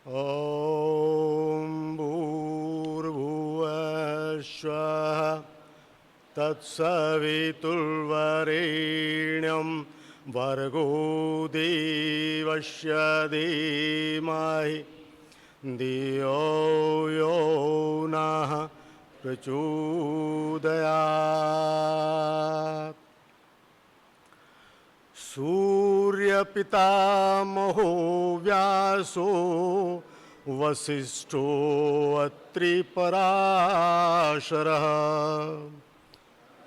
ॐ भूर्भुवः स्वः तत्सवितुर्वरेण्यं भर्गो देवस्य धीमहि धियो यो नः प्रचोदयात्। सूर्यपितामहो व्यासो वसिष्ठो अत्रिपराशरः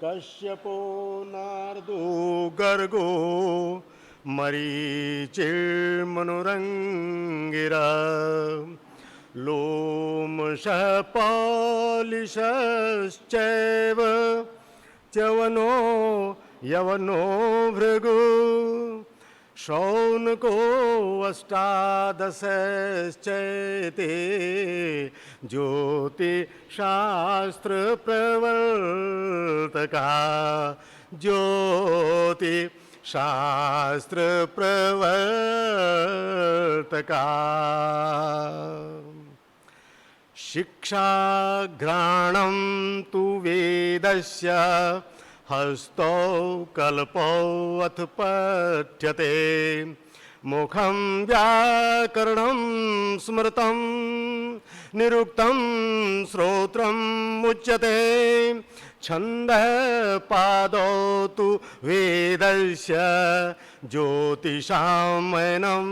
कश्यपो नारदो गर्गो मरीचिर्मनुरङ्गिरः लोमशः पालिशश्चैव च्यवनो यवनो भृगु शौनको अष्टादशश्चैते ज्योतिशास्त्रप्रवर्तका ज्योतिशास्त्रप्रवर्तका शिक्षाघ्राणं तु वेदस्य हस्तौ कल्पौ अथ पठ्यते मुखं व्याकरणं स्मृतं निरुक्तं श्रोत्रम् उच्यते छन्दः पादौ तु वेदस्य ज्योतिषामयनं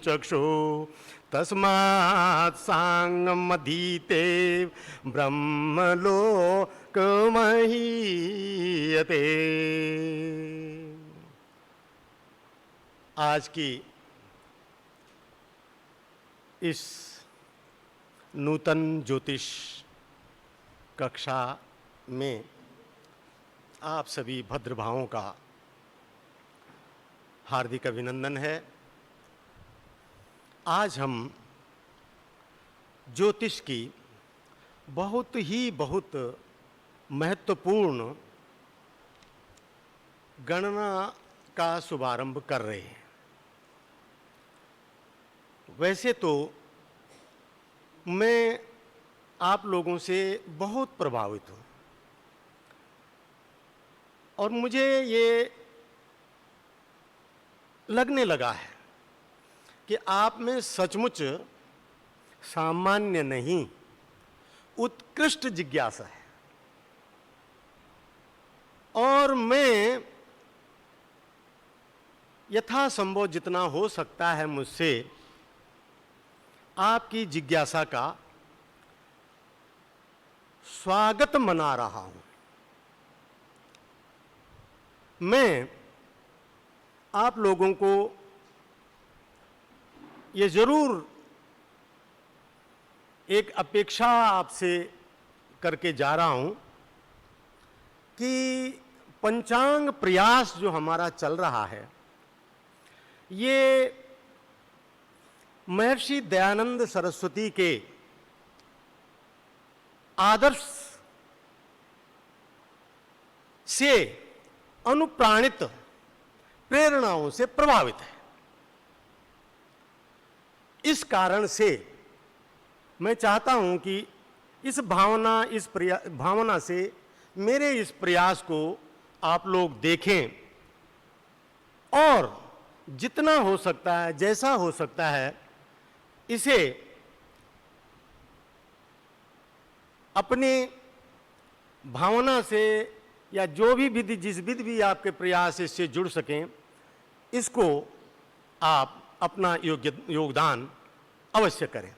चक्षुः तस्मात् सांगमधीते ब्रह्मलोकमहीयते। आज की इस नूतन ज्योतिष कक्षा में आप सभी भद्रभावों का हार्दिक अभिनंदन है। आज हम ज्योतिष की बहुत महत्वपूर्ण गणना का शुभारंभ कर रहे हैं। वैसे तो मैं आप लोगों से बहुत प्रभावित हूँ और मुझे ये लगने लगा है कि आप में सचमुच सामान्य नहीं उत्कृष्ट जिज्ञासा है और मैं यथासंभव जितना हो सकता है मुझसे आपकी जिज्ञासा का स्वागत मना रहा हूं। मैं आप लोगों को ये जरूर एक अपेक्षा आपसे करके जा रहा हूं कि पंचांग प्रयास जो हमारा चल रहा है ये महर्षि दयानंद सरस्वती के आदर्श से अनुप्राणित प्रेरणाओं से प्रभावित है। इस कारण से मैं चाहता हूं कि इस भावना से मेरे इस प्रयास को आप लोग देखें और जितना हो सकता है जैसा हो सकता है इसे अपनी भावना से या जो भी विधि जिस विधि भी आपके प्रयास इससे जुड़ सकें इसको आप अपना योगदान अवश्य करें।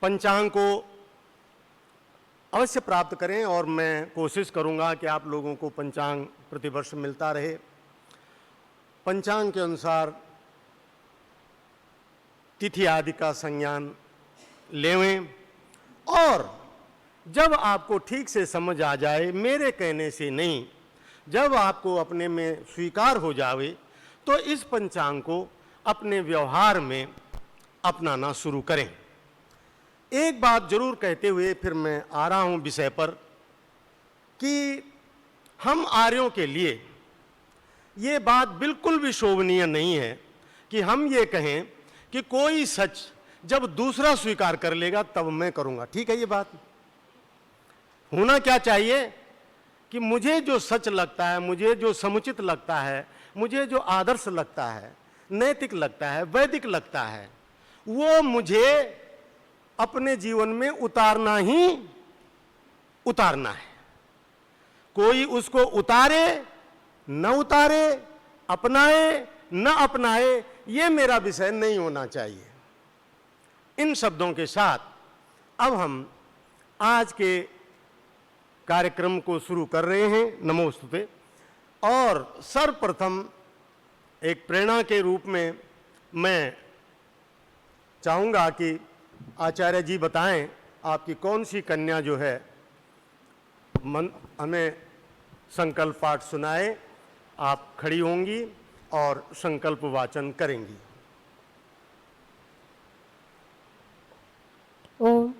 पंचांग को अवश्य प्राप्त करें और मैं कोशिश करूंगा कि आप लोगों को पंचांग प्रतिवर्ष मिलता रहे। पंचांग के अनुसार तिथि आदि का संज्ञान लेवें और जब आपको ठीक से समझ आ जाए, मेरे कहने से नहीं, जब आपको अपने में स्वीकार हो जावे तो इस पंचांग को अपने व्यवहार में अपनाना शुरू करें। एक बात जरूर कहते हुए फिर मैं आ रहा हूं विषय पर कि हम आर्यों के लिए ये बात बिल्कुल भी शोभनीय नहीं है कि हम ये कहें कि कोई सच जब दूसरा स्वीकार कर लेगा तब मैं करूंगा। ठीक है, ये बात होना क्या चाहिए कि मुझे जो सच लगता है, मुझे जो समुचित लगता है, मुझे जो आदर्श लगता है, नैतिक लगता है, वैदिक लगता है, वो मुझे अपने जीवन में उतारना ही उतारना है। कोई उसको उतारे न उतारे, अपनाए न अपनाए, ये मेरा विषय नहीं होना चाहिए। इन शब्दों के साथ अब हम आज के कार्यक्रम को शुरू कर रहे हैं, नमोस्तुते। और सर्वप्रथम एक प्रेरणा के रूप में मैं चाहूँगा कि आचार्य जी बताएं आपकी कौन सी कन्या जो है हमें संकल्प पाठ सुनाए। आप खड़ी होंगी और संकल्प वाचन करेंगी। ओम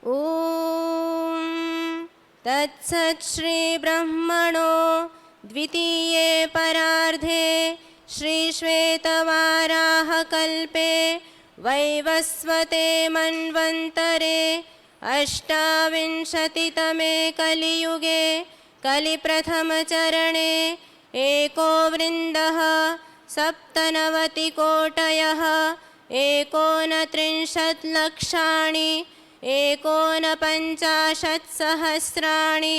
ओम तत्सत् श्री ब्रह्मणो द्वितीये परार्धे श्री श्वेतवाराह कल्पे वैवस्वते मन्वन्तरे अष्टाविंशतितमे कलियुगे कलिप्रथमचरणे एको वृन्दः सप्तनवतिकोटयः एकोनत्रिंशत् लक्षाणि एकोनपञ्चाशत्सहस्राणि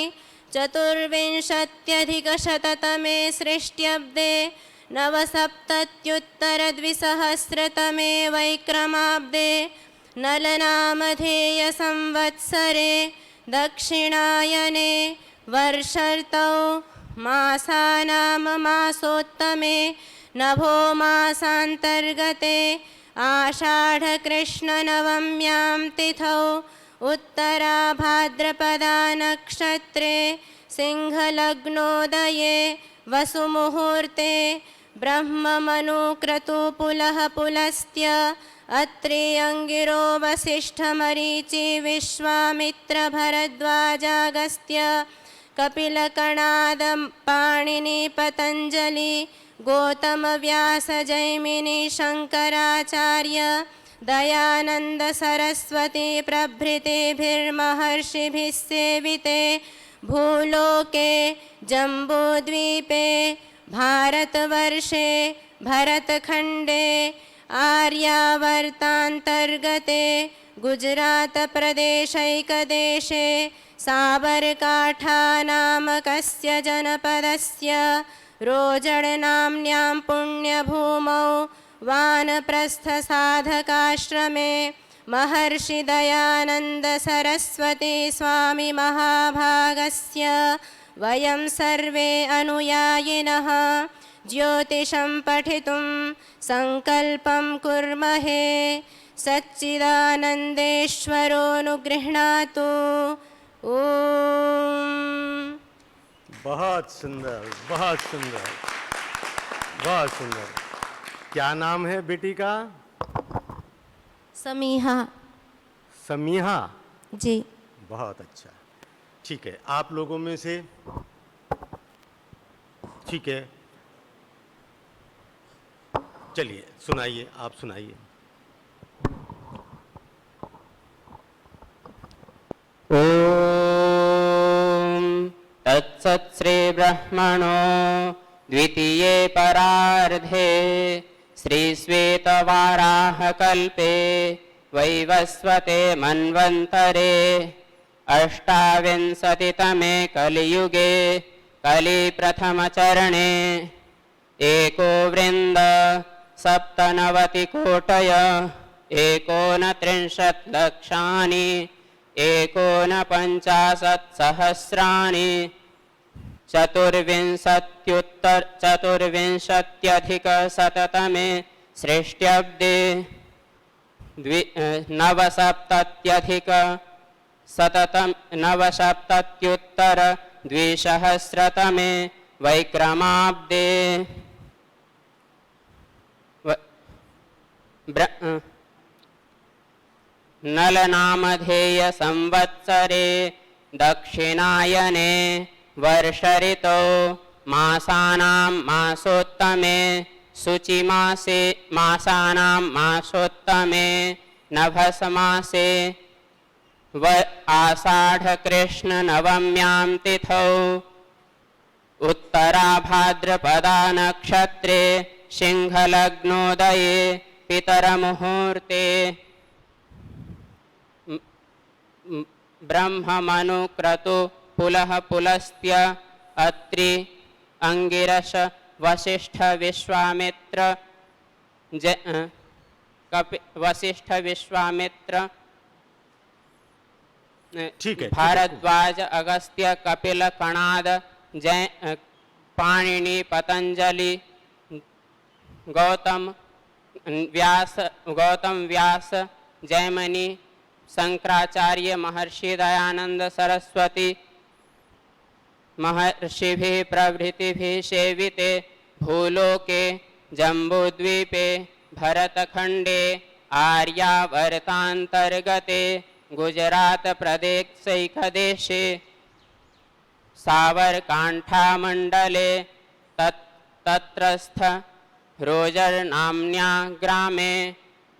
चतुर्विंशत्यधिकशततमे सृष्ट्यब्दे नवसप्तत्युत्तरद्विसहस्रतमे वैक्रमाब्दे नलनामधेयसंवत्सरे दक्षिणायने वर्षर्तौ मासानां मासोत्तमे नभो मासान्तर्गते आषाढकृष्णनवम्यां तिथौ उत्तराभाद्रपदा नक्षत्रे सिंहलग्नोदये वसुमुहूर्ते ब्रह्ममनुक्रतुपुलः पुलस्त्य अत्रि अंगिरो वसिष्ठमरीचि विश्वामित्रभरद्वाजागस्त्य कपिलकणाद पाणिनि पतञ्जलि गौतम व्यास जैमिनि शंकराचार्य दयानंद सरस्वती प्रभृतिभिर्महर्षिभिः सेविते भूलोके जम्बूद्वीपे भारतवर्षे भरतखण्डे आर्यावर्तान्तर्गते गुजरातप्रदेशैकदेशे साबरकाठा नामकस्य जनपदस्य रोजडनाम्न्यां पुण्यभूमौ वानप्रस्थसाधकाश्रमे महर्षि दयानंद सरस्वती स्वामी महाभागस्य वयं सर्वे अनुयायिनः ज्योतिषं पठितुं संकल्पं कुर्महे। सच्चिदानंदेश्वरोऽनुगृह्णातु। ओम। बहुत सुंदर, बहुत सुंदर, बहुत सुंदर। क्या नाम है बेटी का? समीहा। समीहा जी। बहुत अच्छा। ठीक है, आप लोगों में से, ठीक है, चलिए सुनाइए, आप सुनाइए। ओम तत्सत् श्री ब्रह्मणो द्वितीये परार्धे श्री श्वेतवाराह कल्पे वैवस्वते मन्वन्तरे अष्टाविंशतितमे कलियुगे कलिप्रथमचरणे एको वृन्द सप्तनवतिकोटय एकोनत्रिंशत् लक्षाणि एकोनपञ्चाशत्सहस्राणि चतुर्विंशत्यधिकशततमे सृष्ट्यब्दे नवसप्तत्युत्तरद्विसहस्रतमे वैक्रमाब्दे नलनामधेय संवत्सरे दक्षिणायने वर्ष ऋतौ मासानां मासोत्तमे शुचिमासे मासानां मासोत्तमे नभसमासे आषाढकृष्णनवम्यां तिथौ उत्तराभाद्रपदा नक्षत्रे सिंहलग्नोदये पितरमुहूर्ते ब्रह्ममनुक्रतु पुलः पुलस्त्य अत्रि अंगिरस वसिष्ठ विश्वामित्र वसिष्ठ विश्वामित्र ठीक है। भारद्वाज अगस्त्य कपिल कणाद जय पाणिनि पतंजलि गौतम व्यास जैमिनि शंकराचार्य महर्षि दयानंद सरस्वती महर्षिभिः प्रभृतिभिः सेविते भूलोके जम्बूद्वीपे भरतखण्डे आर्यावर्तान्तर्गते गुजरात प्रदेशैकदेशे सावरकाण्ठामण्डले तत्रस्थ रोजर नाम्न्या ग्रामे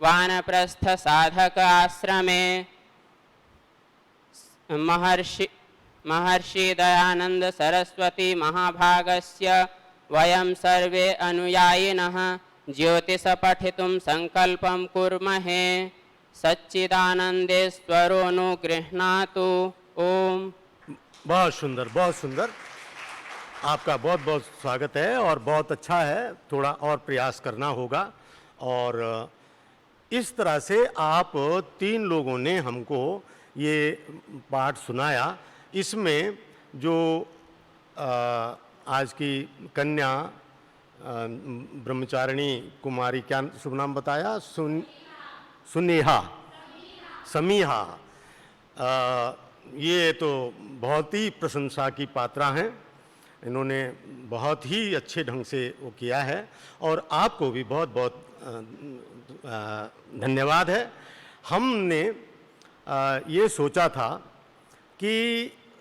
वानप्रस्थ साधक आश्रमे महर्षि दयानंद सरस्वती महाभागस्य वयं सर्वे अनुयायिनः ज्योतिष पठितुं संकल्पं कुर्महे सच्चिदानंदेश्वरो नु गृह्णातु ओम। बहुत सुंदर, बहुत सुंदर। आपका बहुत बहुत स्वागत है और बहुत अच्छा है। थोड़ा और प्रयास करना होगा। और इस तरह से आप 3 लोगों ने हमको ये पाठ सुनाया। इसमें जो आज की कन्या ब्रह्मचारिणी कुमारी, क्या शुभ नाम बताया? सुनेहा, समीहा, ये तो बहुत ही प्रशंसा की पात्रा हैं। इन्होंने बहुत ही अच्छे ढंग से वो किया है और आपको भी बहुत बहुत धन्यवाद है। हमने ये सोचा था कि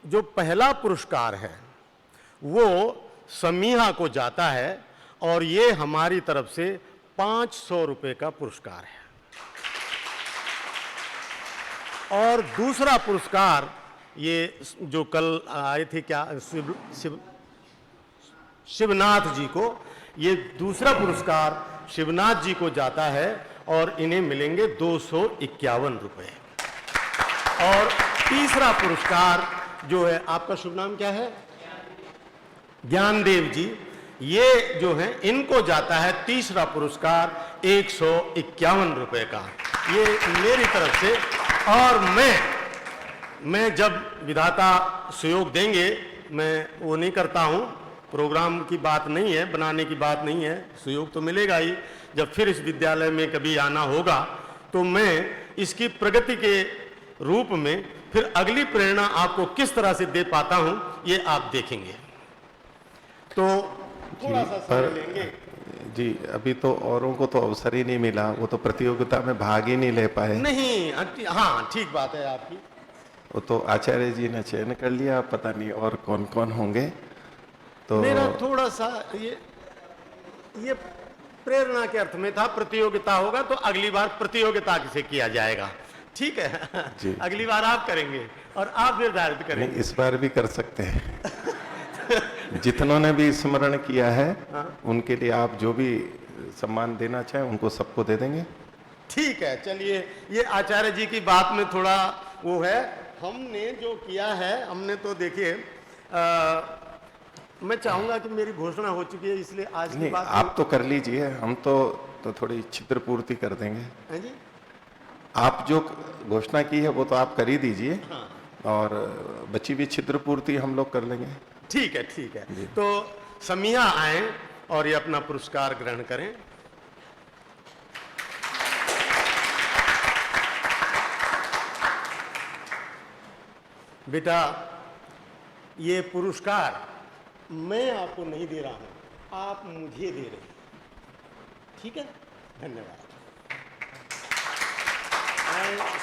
जो पहला पुरस्कार है वो समीहा को जाता है और ये हमारी तरफ से 500 रुपये का पुरस्कार है। और दूसरा पुरस्कार ये जो कल आए थे, क्या शिवनाथ जी को, ये दूसरा पुरस्कार शिवनाथ जी को जाता है और इन्हें मिलेंगे 251 रुपये। और तीसरा पुरस्कार जो है, आपका शुभ नाम क्या है? ज्ञानदेव जी, ये जो है इनको जाता है तीसरा पुरस्कार 151 रुपये का, ये मेरी तरफ से। और मैं जब विधाता सहयोग देंगे, मैं वो नहीं करता हूँ, प्रोग्राम की बात नहीं है, बनाने की बात नहीं है, सहयोग तो मिलेगा ही। जब फिर इस विद्यालय में कभी आना होगा तो मैं इसकी प्रगति के रूप में फिर अगली प्रेरणा आपको किस तरह से दे पाता हूँ, ये आप देखेंगे। तो थोड़ा सा समय लेंगे जी। अभी तो औरों को तो अवसर ही नहीं मिला, वो तो प्रतियोगिता में भाग ही नहीं ले पाए। नहीं, हाँ ठीक बात है आपकी। वो तो आचार्य जी ने चयन कर लिया, पता नहीं और कौन कौन होंगे। तो मेरा थोड़ा सा ये प्रेरणा के अर्थ में था, प्रतियोगिता होगा तो अगली बार प्रतियोगिता से किया जाएगा, ठीक है जी। अगली बार आप करेंगे और आप निर्धारित करेंगे। इस बार भी कर सकते हैं जितनों ने भी स्मरण किया है उनके लिए आप जो भी सम्मान देना चाहें उनको सबको दे देंगे। ठीक है, चलिए। ये आचार्य जी की बात में थोड़ा वो है, हमने जो किया है, हमने तो देखिए मैं चाहूंगा कि मेरी घोषणा हो चुकी है, इसलिए आज की बात आप तो कर लीजिए, हम तो थोड़ी छिद्र पूर्ति कर देंगे। है जी। आप जो घोषणा की है वो तो आप कर ही दीजिए। हाँ। और बची हुई छिद्र पूर्ति हम लोग कर लेंगे। ठीक है, ठीक है। तो समीहा आए और ये अपना पुरस्कार ग्रहण करें। बेटा, ये पुरस्कार मैं आपको नहीं दे रहा हूं, आप मुझे दे रहे हैं, ठीक है? धन्यवाद।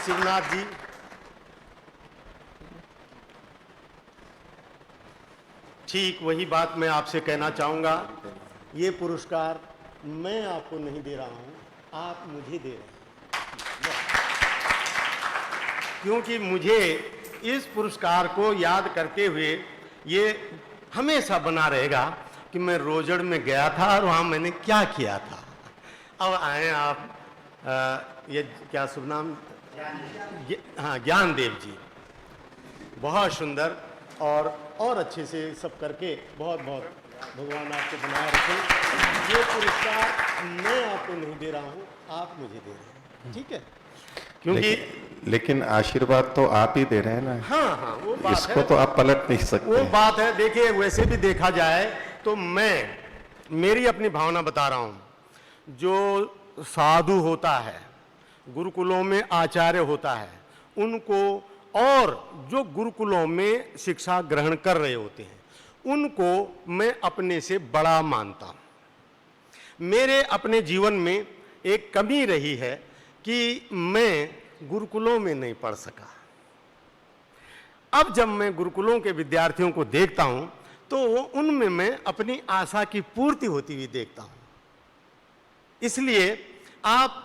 शिवनाथ जी, ठीक वही बात मैं आपसे कहना चाहूँगा। ये पुरस्कार मैं आपको नहीं दे रहा हूं, आप मुझे दे रहे हैं। क्योंकि मुझे इस पुरस्कार को याद करते हुए ये हमेशा बना रहेगा कि मैं रोजड़ में गया था और वहाँ मैंने क्या किया था। अब आए आप ये क्या शुभ नाम, हाँ, ज्ञानदेव जी, बहुत सुंदर और अच्छे से सब करके बहुत बहुत भगवान आपको बनाए रखें। ये पुरस्कार मैं आपको नहीं दे रहा हूँ, आप मुझे दे रहे हैं, ठीक है? क्योंकि लेकिन आशीर्वाद तो आप ही दे रहे हैं ना। हाँ, वो बात इसको है, तो आप पलट नहीं सकते। वो बात है। देखिए, वैसे भी देखा जाए तो मेरी अपनी भावना बता रहा हूँ। जो साधु होता है, गुरुकुलों में आचार्य होता है, उनको, और जो गुरुकुलों में शिक्षा ग्रहण कर रहे होते हैं, उनको मैं अपने से बड़ा मानता हूँ। मेरे अपने जीवन में एक कमी रही है कि मैं गुरुकुलों में नहीं पढ़ सका। अब जब मैं गुरुकुलों के विद्यार्थियों को देखता हूं तो उनमें मैं अपनी आशा की पूर्ति होती हुई देखता हूं। इसलिए आप,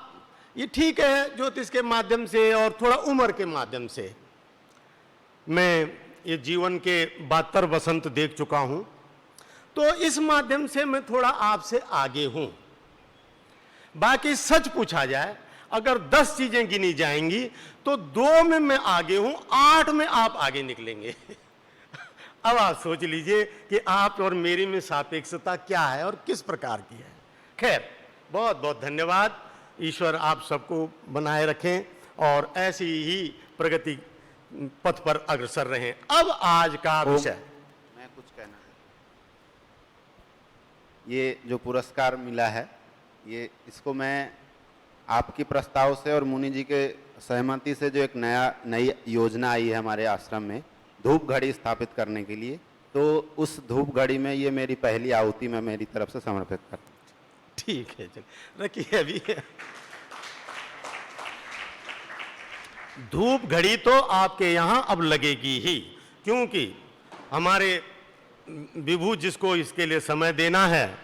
ये ठीक है, ज्योतिष के माध्यम से और थोड़ा उम्र के माध्यम से मैं ये जीवन के 72 वसंत देख चुका हूं, तो इस माध्यम से मैं थोड़ा आपसे आगे हूं। बाकी सच पूछा जाए, अगर 10 चीजें गिनी जाएंगी तो 2 में मैं आगे हूं, 8 में आप आगे निकलेंगे। अब आप सोच लीजिए कि आप और मेरी में सापेक्षता क्या है और किस प्रकार की है। खैर, बहुत बहुत धन्यवाद। ईश्वर आप सबको बनाए रखें और ऐसी ही प्रगति पथ पर अग्रसर रहें। अब आज का विषय, मैं कुछ कहना है। ये जो पुरस्कार मिला है, ये इसको मैं आपकी प्रस्ताव से और मुनि जी के सहमति से, जो एक नई योजना आई है हमारे आश्रम में धूप घड़ी स्थापित करने के लिए, तो उस धूप घड़ी में ये मेरी पहली आहुति मैं मेरी तरफ से समर्पित करता हूँ। ठीक है, चलिए रखिए। अभी धूप घड़ी तो आपके यहां अब लगेगी ही, क्योंकि हमारे विभू जिसको इसके लिए समय देना है,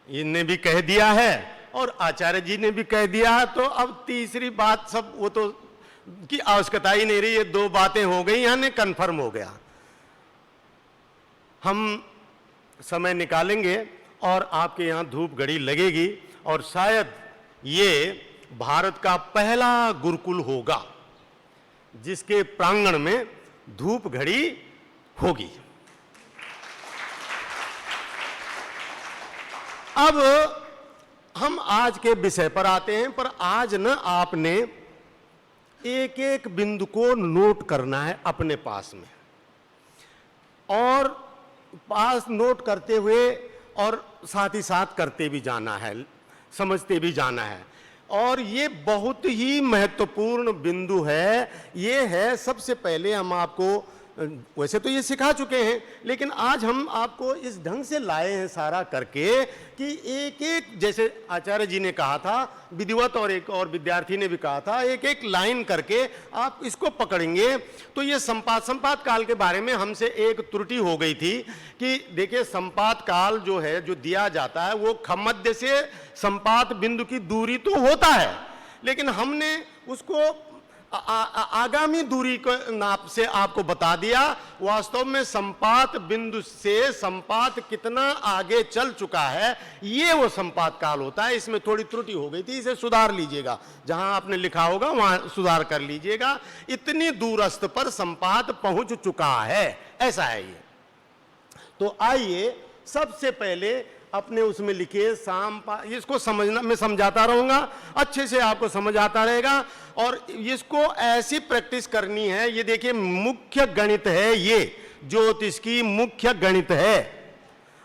इनने भी कह दिया है और आचार्य जी ने भी कह दिया है, तो अब तीसरी बात सब वो तो की आवश्यकता ही नहीं रही। ये 2 बातें हो गई, यानी कन्फर्म हो गया। हम समय निकालेंगे और आपके यहाँ धूप घड़ी लगेगी, और शायद ये भारत का पहला गुरुकुल होगा जिसके प्रांगण में धूप घड़ी होगी। अब हम आज के विषय पर आते हैं, पर आज न आपने एक एक बिंदु को नोट करना है अपने पास में, और पास नोट करते हुए और साथ ही साथ करते भी जाना है, समझते भी जाना है। और ये बहुत ही महत्वपूर्ण बिंदु है। ये है, सबसे पहले हम आपको, वैसे तो ये सिखा चुके हैं, लेकिन आज हम आपको इस ढंग से लाए हैं सारा करके कि एक एक, जैसे आचार्य जी ने कहा था, विधिवत, और एक और विद्यार्थी ने भी कहा था, एक एक लाइन करके आप इसको पकड़ेंगे तो ये संपात काल के बारे में हमसे एक त्रुटि हो गई थी कि देखिए, संपात काल जो है, जो दिया जाता है, वो खमध्य से संपात बिंदु की दूरी तो होता है, लेकिन हमने उसको आगामी दूरी को नाप से आपको बता दिया। वास्तव में संपात बिंदु से संपात कितना आगे चल चुका है, ये वो संपात काल होता है। इसमें थोड़ी त्रुटि हो गई थी, इसे सुधार लीजिएगा, जहां आपने लिखा होगा वहां सुधार कर लीजिएगा। इतनी दूरस्थ पर संपात पहुंच चुका है, ऐसा है ये। तो आइए, सबसे पहले अपने उसमें लिखिए इसको समझना, मैं समझाता रहूंगा, अच्छे से आपको समझ आता रहेगा, और इसको ऐसी प्रैक्टिस करनी है। ये देखिए, मुख्य गणित है, ये ज्योतिष की मुख्य गणित है।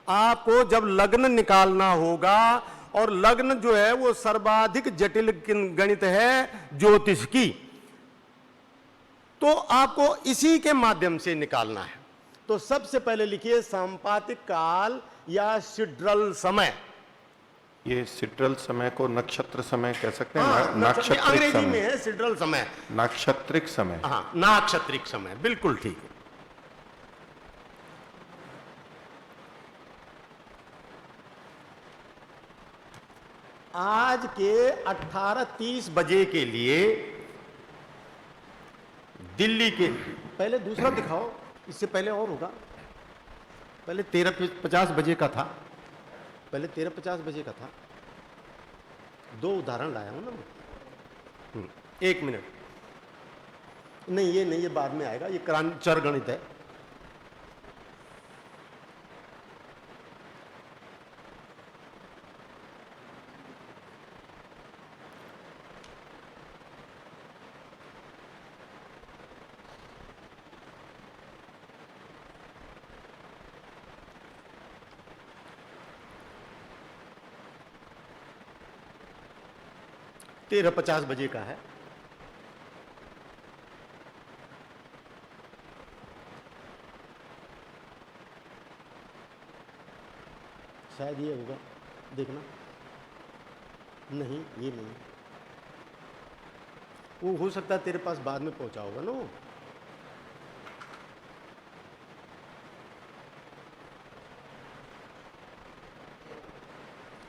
आपको जब लग्न निकालना होगा, और लग्न जो है वो सर्वाधिक जटिल गणित है ज्योतिष की, तो आपको इसी के माध्यम से निकालना है। तो सबसे पहले लिखिए संपातिक काल या सिड्रल समय। ये सिड्रल समय को नक्षत्र समय कह सकते हैं। हाँ, नाक्षत्रिक अंग्रेजी समय में है सिड्रल समय, नाक्षत्रिक समय। हाँ, नाक्षत्रिक समय, बिल्कुल ठीक है। आज के 18:30 बजे के लिए दिल्ली के, पहले दूसरा दिखाओ, इससे पहले और होगा। पहले 13:50 बजे का था, पहले 13:50 बजे का था। 2 उदाहरण लाया हूं ना मैं। 1 मिनट, नहीं ये नहीं, ये बाद में आएगा, ये चर गणित है। तेरह 50 बजे का है। शायद ये होगा, देखना। नहीं ये नहीं, वो हो सकता है तेरे पास बाद में पहुंचा होगा ना वो।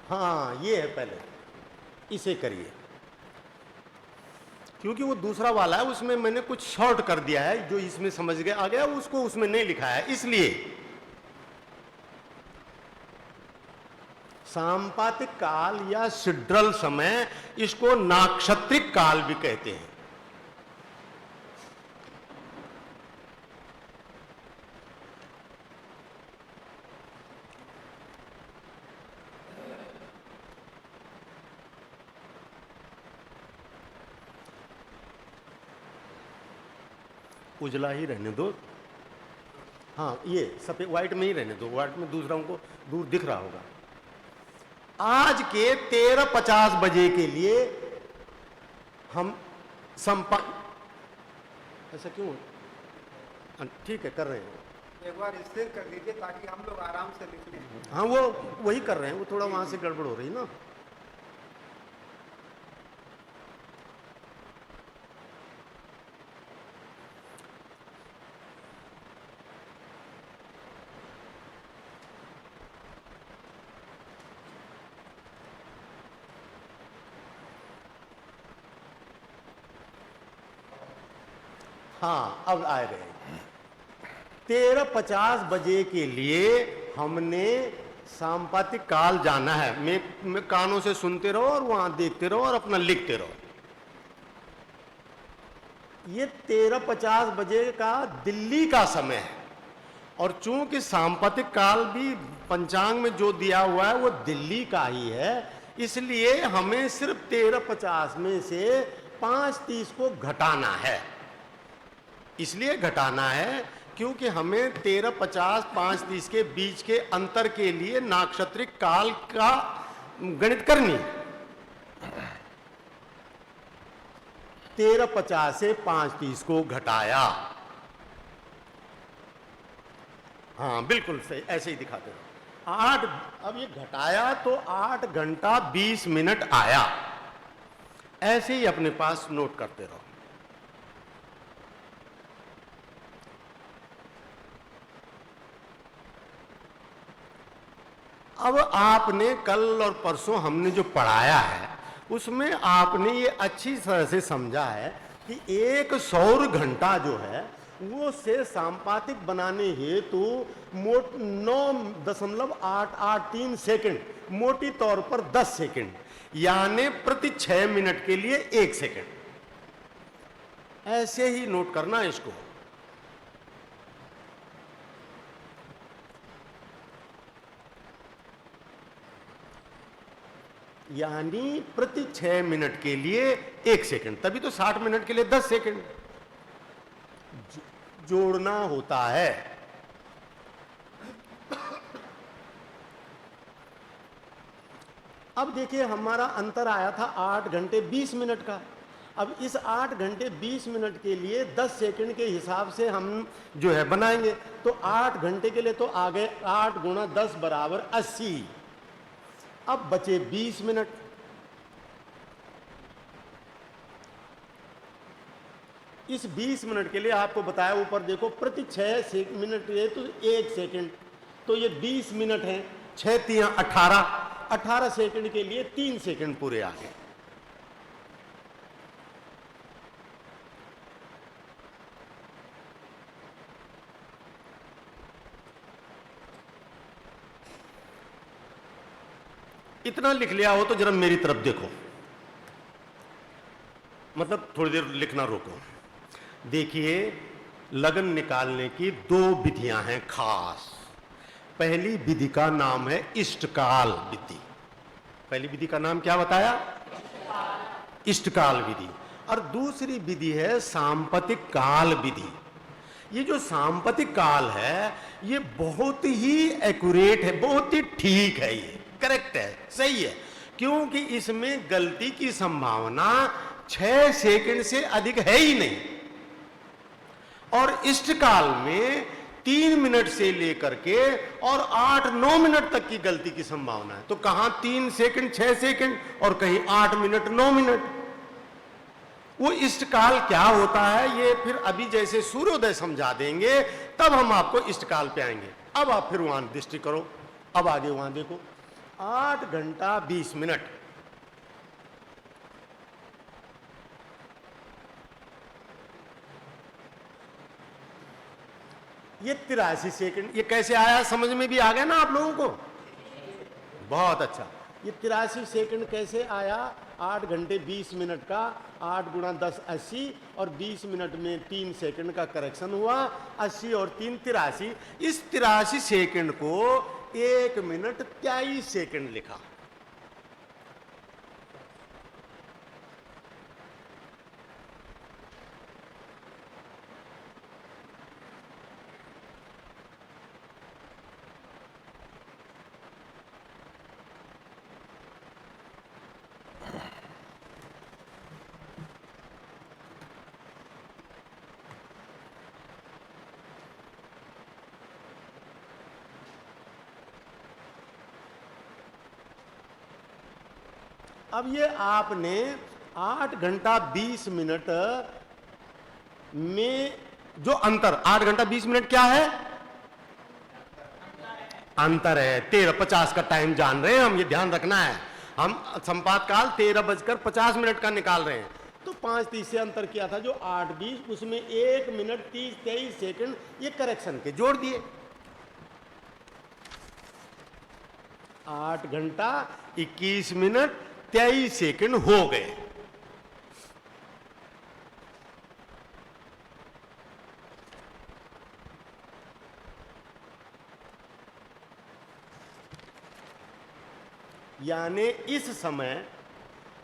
हाँ ये है, पहले इसे करिए, क्योंकि वो दूसरा वाला है, उसमें मैंने कुछ शॉर्ट कर दिया है, जो इसमें समझ गया आ गया, उसको उसमें नहीं लिखा है। इसलिए सांपातिक काल या सिड्रल समय, इसको नाक्षत्रिक काल भी कहते हैं। उजला ही रहने दो, हाँ ये सफेद व्हाइट में ही रहने दो, व्हाइट में दूसरों को दूर दिख रहा होगा। आज के 13:50 बजे के लिए हम ऐसा क्यों? ठीक है, कर रहे हैं। एक बार स्थिर कर दीजिए ताकि हम लोग आराम से लिख लें। हाँ वो वही कर रहे हैं, वो थोड़ा वहां से गड़बड़ हो रही ना। हाँ अब आ गए। 13:50 बजे के लिए हमने सांपातिक काल जाना है। मैं कानों से सुनते रहो और वहां देखते रहो और अपना लिखते रहो। ये 13:50 बजे का दिल्ली का समय है, और चूंकि सांपातिक काल भी पंचांग में जो दिया हुआ है वो दिल्ली का ही है, इसलिए हमें सिर्फ 13:50 में से 5:30 को घटाना है। इसलिए घटाना है क्योंकि हमें 13:50 5:30 के बीच के अंतर के लिए नाक्षत्रिक काल का गणित करनी। 13:50 से 5:30 को घटाया। हाँ बिल्कुल सही, ऐसे ही दिखाते रहो। 8, अब ये घटाया तो 8 घंटा 20 मिनट आया। ऐसे ही अपने पास नोट करते रहो। अब आपने कल और परसों हमने जो पढ़ाया है उसमें आपने ये अच्छी तरह से समझा है कि एक सौर घंटा जो है वो से सांपातिक बनाने हेतु 9.883 सेकंड, मोटी तौर पर 10 सेकंड, यानी प्रति 6 मिनट के लिए 1 सेकंड। ऐसे ही नोट करना इसको। यानी प्रति 6 मिनट के लिए 1 सेकंड, तभी तो 60 मिनट के लिए 10 सेकंड जोड़ना होता है। अब देखिए हमारा अंतर आया था 8 घंटे 20 मिनट का। अब इस 8 घंटे 20 मिनट के लिए 10 सेकंड के हिसाब से हम जो है बनाएंगे, तो 8 घंटे के लिए तो आ गए 8 गुणा 10 बराबर 80। अब बचे 20 मिनट। इस 20 मिनट के लिए आपको बताया ऊपर देखो, प्रति 6 मिनट ये तो 1 सेकंड, तो ये 20 मिनट है। 6 × 18, 18 सेकंड के लिए 3 सेकंड पूरे आ गए। इतना लिख लिया हो तो जरा मेरी तरफ देखो, मतलब थोड़ी देर लिखना रोको। देखिए, लगन निकालने की 2 विधियां हैं खास। पहली विधि का नाम है इष्टकाल विधि। पहली विधि का नाम क्या बताया? इष्टकाल विधि। और दूसरी विधि है सांपतिक काल विधि। ये जो सांपतिक काल है ये बहुत ही एक्यूरेट है, बहुत ही ठीक है, ये करेक्ट है, सही है, क्योंकि इसमें गलती की संभावना 6 सेकंड से अधिक है ही नहीं। और इष्टकाल में 3 मिनट से लेकर के और 8-9 मिनट तक की गलती की संभावना है। तो कहां 3 सेकंड 6 सेकंड और कहीं 8 मिनट 9 मिनट। वो इष्टकाल क्या होता है ये फिर अभी जैसे सूर्योदय समझा देंगे तब हम आपको इष्टकाल पे आएंगे। अब आप फिर वहां दृष्टि करो, अब आगे वहां देखो, 8 घंटा 20 मिनट। ये 83 सेकंड, ये कैसे आया? समझ में भी आ गया ना आप लोगों को? बहुत अच्छा। ये 83 सेकंड कैसे आया? 8 घंटे 20 मिनट का 8 गुणा 10 80 और 20 मिनट में 3 सेकंड का करेक्शन हुआ, 80 और 3 83। इस 83 सेकंड को 1 मिनट 23 सेकंड लिखा। अब ये आपने 8 घंटा 20 मिनट में जो अंतर, 8 घंटा 20 मिनट क्या है? अंतर है। 13:50 का टाइम जान रहे हैं हम, ये ध्यान रखना है। हम संपात काल 13:50 का निकाल रहे हैं, तो 5:30 से अंतर किया था जो 8:20, उसमें 1 मिनट 30-23 सेकंड ये करेक्शन के जोड़ दिए। 8 घंटा 21 मिनट 23 सेकंड हो गए। यानी इस समय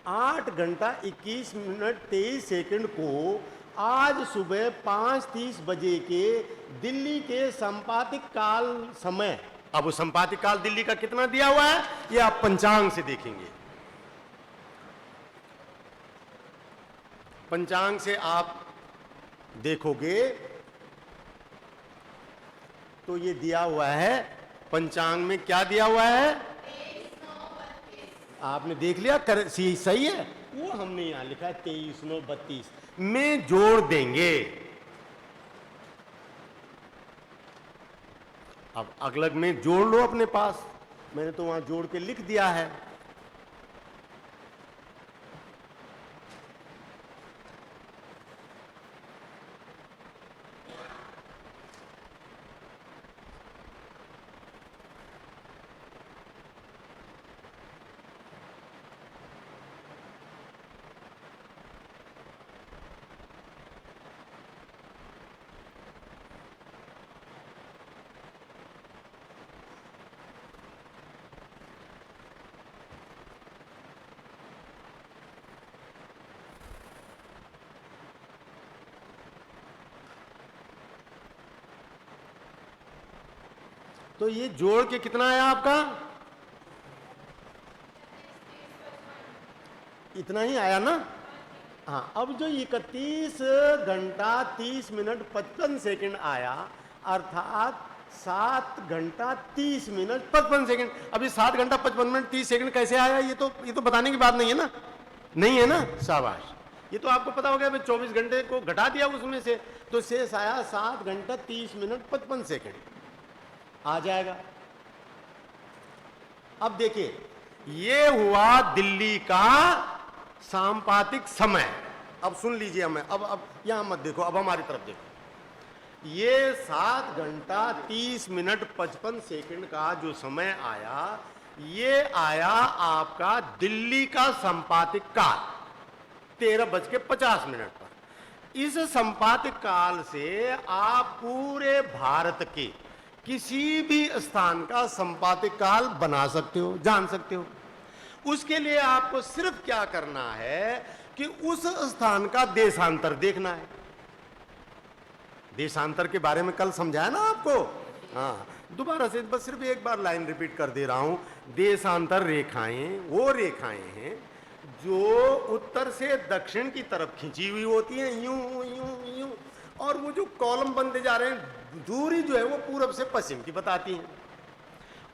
8 घंटा 21 मिनट 23 सेकंड को आज सुबह 5:30 बजे के दिल्ली के संपातिक काल समय, अब वो संपातिक काल दिल्ली का कितना दिया हुआ है ये आप पंचांग से देखेंगे। पंचांग से आप देखोगे तो ये दिया हुआ है, पंचांग में क्या दिया हुआ है? आपने देख लिया, सही है। वो हमने यहां लिखा है 23/9/32 में जोड़ देंगे। अब अगलग में जोड़ लो अपने पास, मैंने तो वहां जोड़ के लिख दिया है। तो ये जोड़ के कितना आया आपका? इतना ही आया ना? हाँ, अब जो 31 घंटा 30 मिनट 55 सेकंड आया, अर्थात 7 घंटा 30 मिनट 55 सेकंड। अभी 7 घंटा 55 मिनट 30 सेकंड कैसे आया? ये तो बताने की बात नहीं है ना? नहीं है ना? शाबाश, ये तो आपको पता हो गया। 24 घंटे को घटा दिया उसमें से, तो शेष आया 7 घंटा 30 मिनट 55 सेकंड आ जाएगा। अब देखिए, ये हुआ दिल्ली का सांपातिक समय। अब सुन लीजिए हमें, अब यहां मत देखो, अब हमारी तरफ देखो। ये 7 घंटा 30 मिनट 55 सेकंड का जो समय आया, ये आया आपका दिल्ली का संपातिक काल 13:50 पर। इस संपातिक काल से आप पूरे भारत के किसी भी स्थान का संपातिक काल बना सकते हो, जान सकते हो। उसके लिए आपको सिर्फ क्या करना है कि उस स्थान का देशांतर देखना है। देशांतर के बारे में कल समझाया ना आपको। हाँ, दोबारा से बस सिर्फ एक बार लाइन रिपीट कर दे रहा हूं। देशांतर रेखाएं वो रेखाएं हैं जो उत्तर से दक्षिण की तरफ खींची हुई होती हैं, यूं यूं यूं, और वो जो कॉलम बनते जा रहे हैं, दूरी जो है वो पूरब से पश्चिम की बताती हैं।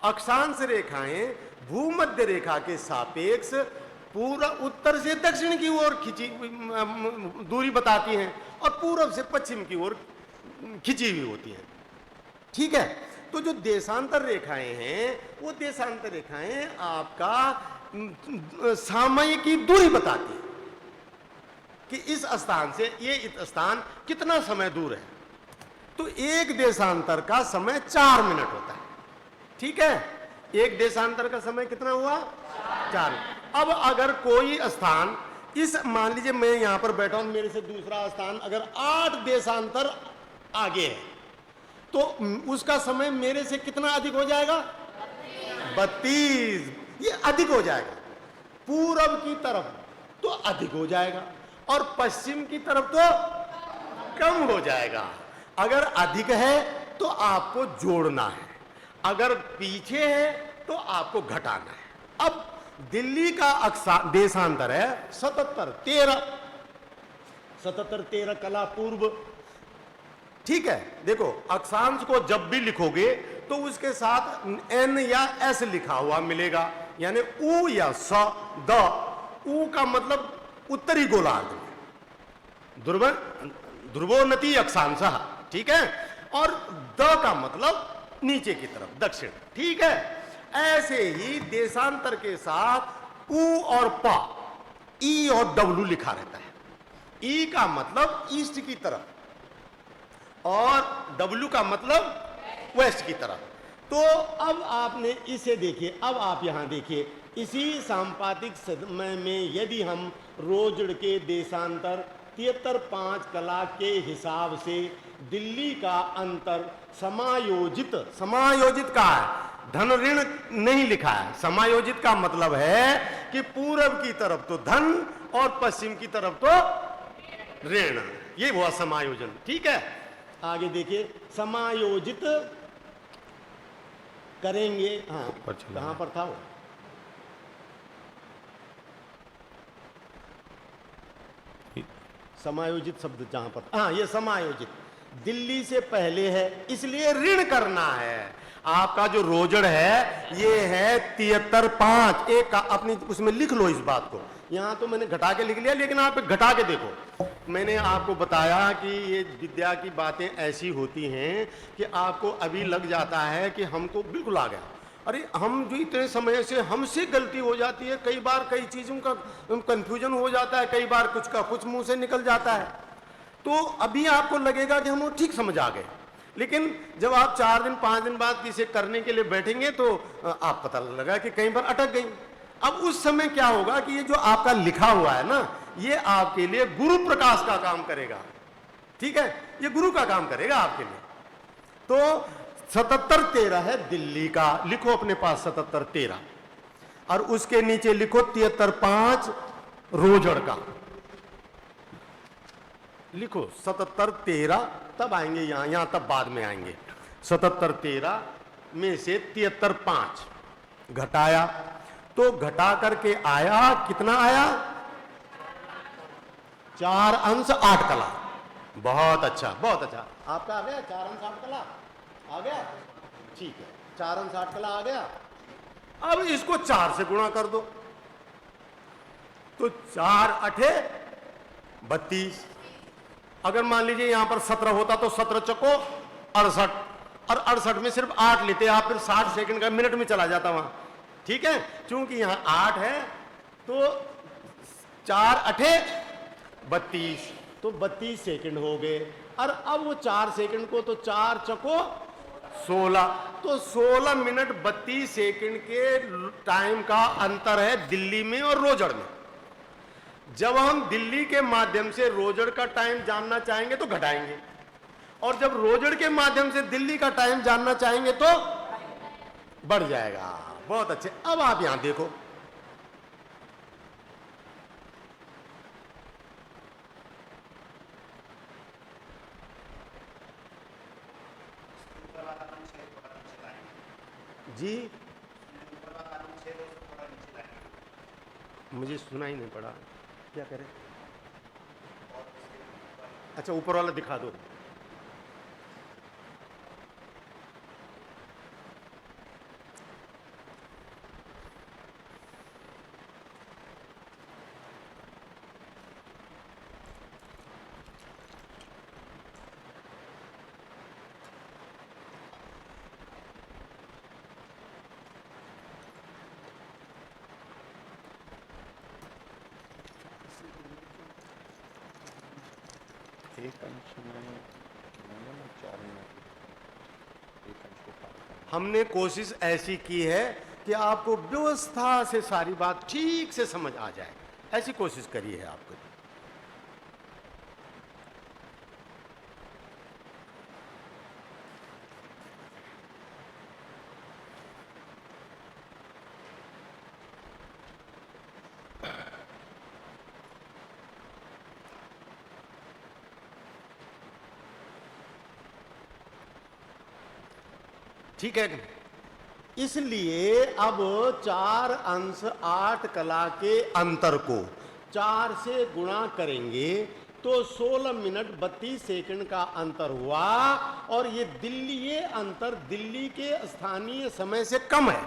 अक्षांश रेखाएं भूमध्य रेखा के सापेक्ष पूरा उत्तर से दक्षिण की ओर खींची दूरी बताती हैं और पूरब से पश्चिम की ओर खींची हुई होती हैं। ठीक है, तो जो देशांतर रेखाएं हैं वो देशांतर रेखाएं आपका समय की दूरी बताती है कि इस स्थान से ये इस स्थान कितना समय दूर है। तो एक देशांतर का समय 4 मिनट होता है। ठीक है, एक देशांतर का समय कितना हुआ? 4। अब अगर कोई स्थान इस, मान लीजिए मैं यहां पर बैठा हूं, मेरे से दूसरा स्थान अगर 8 देशांतर आगे है, तो उसका समय मेरे से कितना अधिक हो जाएगा? 32। ये अधिक हो जाएगा। पूरब की तरफ तो अधिक हो जाएगा और पश्चिम की तरफ तो कम हो जाएगा। अगर अधिक है तो आपको जोड़ना है, अगर पीछे है तो आपको घटाना है। अब दिल्ली का देशांतर है 77 कला पूर्व। ठीक है, देखो अक्षांश को जब भी लिखोगे तो उसके साथ एन या एस लिखा हुआ मिलेगा, यानी उ या स द। उ का मतलब उत्तरी गोलार्ध में, ध्रुवोन्नति अक्षांशः। ठीक है, और द का मतलब नीचे की तरफ, दक्षिण। ठीक है, ऐसे ही देशांतर के साथ उ और प, ई और डब्ल्यू लिखा रहता है। ई का मतलब ईस्ट की तरफ और W का मतलब वेस्ट की तरफ। तो अब आपने इसे देखिए, अब आप यहां देखिए, इसी सांपातिक समय में यदि हम रोजड़ के देशांतर 73.5 कला के हिसाब से दिल्ली का अंतर समायोजित का है, धन ऋण नहीं लिखा है। समायोजित का मतलब है कि पूरब की तरफ तो धन और पश्चिम की तरफ तो ऋण, ये हुआ समायोजन। ठीक है, आगे देखिए, समायोजित करेंगे। हाँ, कहां पर था वो? समायोजित शब्द जहां पर, हाँ, ये समायोजित दिल्ली से पहले है, इसलिए ऋण करना है। आपका जो रोजड़ है ये है 73.5। एक अपनी उसमें लिख लो इस बात को। यहां तो मैंने घटा के लिख लिया, लेकिन आप घटा के देखो। मैंने आपको बताया कि ये विद्या की बातें ऐसी होती हैं कि आपको अभी लग जाता है कि हमको बिल्कुल आ गया। अरे हम जो इतने समय से हमसे गलती हो जाती है, कई बार कई चीज़ों का कंफ्यूजन हो जाता है, कई बार कुछ का कुछ मुंह से निकल जाता है। तो अभी आपको लगेगा कि हम ठीक समझ आ गए, लेकिन जब आप 4 दिन 5 दिन बाद इसे करने के लिए बैठेंगे तो आप पता लगा कि कहीं पर अटक गई। अब उस समय क्या होगा कि ये जो आपका लिखा हुआ है ना, ये आपके लिए गुरु प्रकाश का काम करेगा। ठीक है, ये गुरु का काम करेगा आपके लिए। तो 77-13 है दिल्ली का, लिखो अपने पास 77-13, और उसके नीचे लिखो 73.5 रोजड़ का लिखो। 77-13 तब आएंगे यहां तब बाद में आएंगे। 77-13 में से 73.5 घटाया तो घटा करके आया, कितना आया? 4 अंश 8 कला। बहुत अच्छा, बहुत अच्छा। आपका आ गया 4 अंश 8 कला आ गया। ठीक है, 4 अंश 8 कला आ गया। अब इसको 4 से गुणा कर दो तो 4 8 32। अगर मान लीजिए यहां पर 17 होता तो 17 चको 68, और 68 में सिर्फ 8 लेते आप, फिर 60 सेकंड का मिनट में चला जाता वहां। ठीक है, क्योंकि यहां 8 है तो 4 अठे 32, तो 32 सेकंड हो गए। और अब वो 4 सेकंड को तो 4 चको 16, तो 16 मिनट 32 सेकंड के टाइम का अंतर है दिल्ली में और रोजड़ में। जब हम दिल्ली के माध्यम से रोजड़ का टाइम जानना चाहेंगे तो घटाएंगे, और जब रोजड़ के माध्यम से दिल्ली का टाइम जानना चाहेंगे तो बढ़ जाएगा। बहुत अच्छे। अब आप यहां देखो, जी मुझे सुना ही नहीं पड़ा, क्या करें? अच्छा, ऊपर वाला दिखा दो। एक अंश में 4 मिनट, एक अंश को पार करना। हमने कोशिश ऐसी की है कि आपको व्यवस्था से सारी बात ठीक से समझ आ जाए, ऐसी कोशिश करी है आपको। ठीक है, इसलिए अब 4 अंश 8 कला के अंतर को 4 से गुणा करेंगे तो 16 मिनट 32 सेकंड का अंतर हुआ, और ये अंतर दिल्ली के स्थानीय समय से कम है,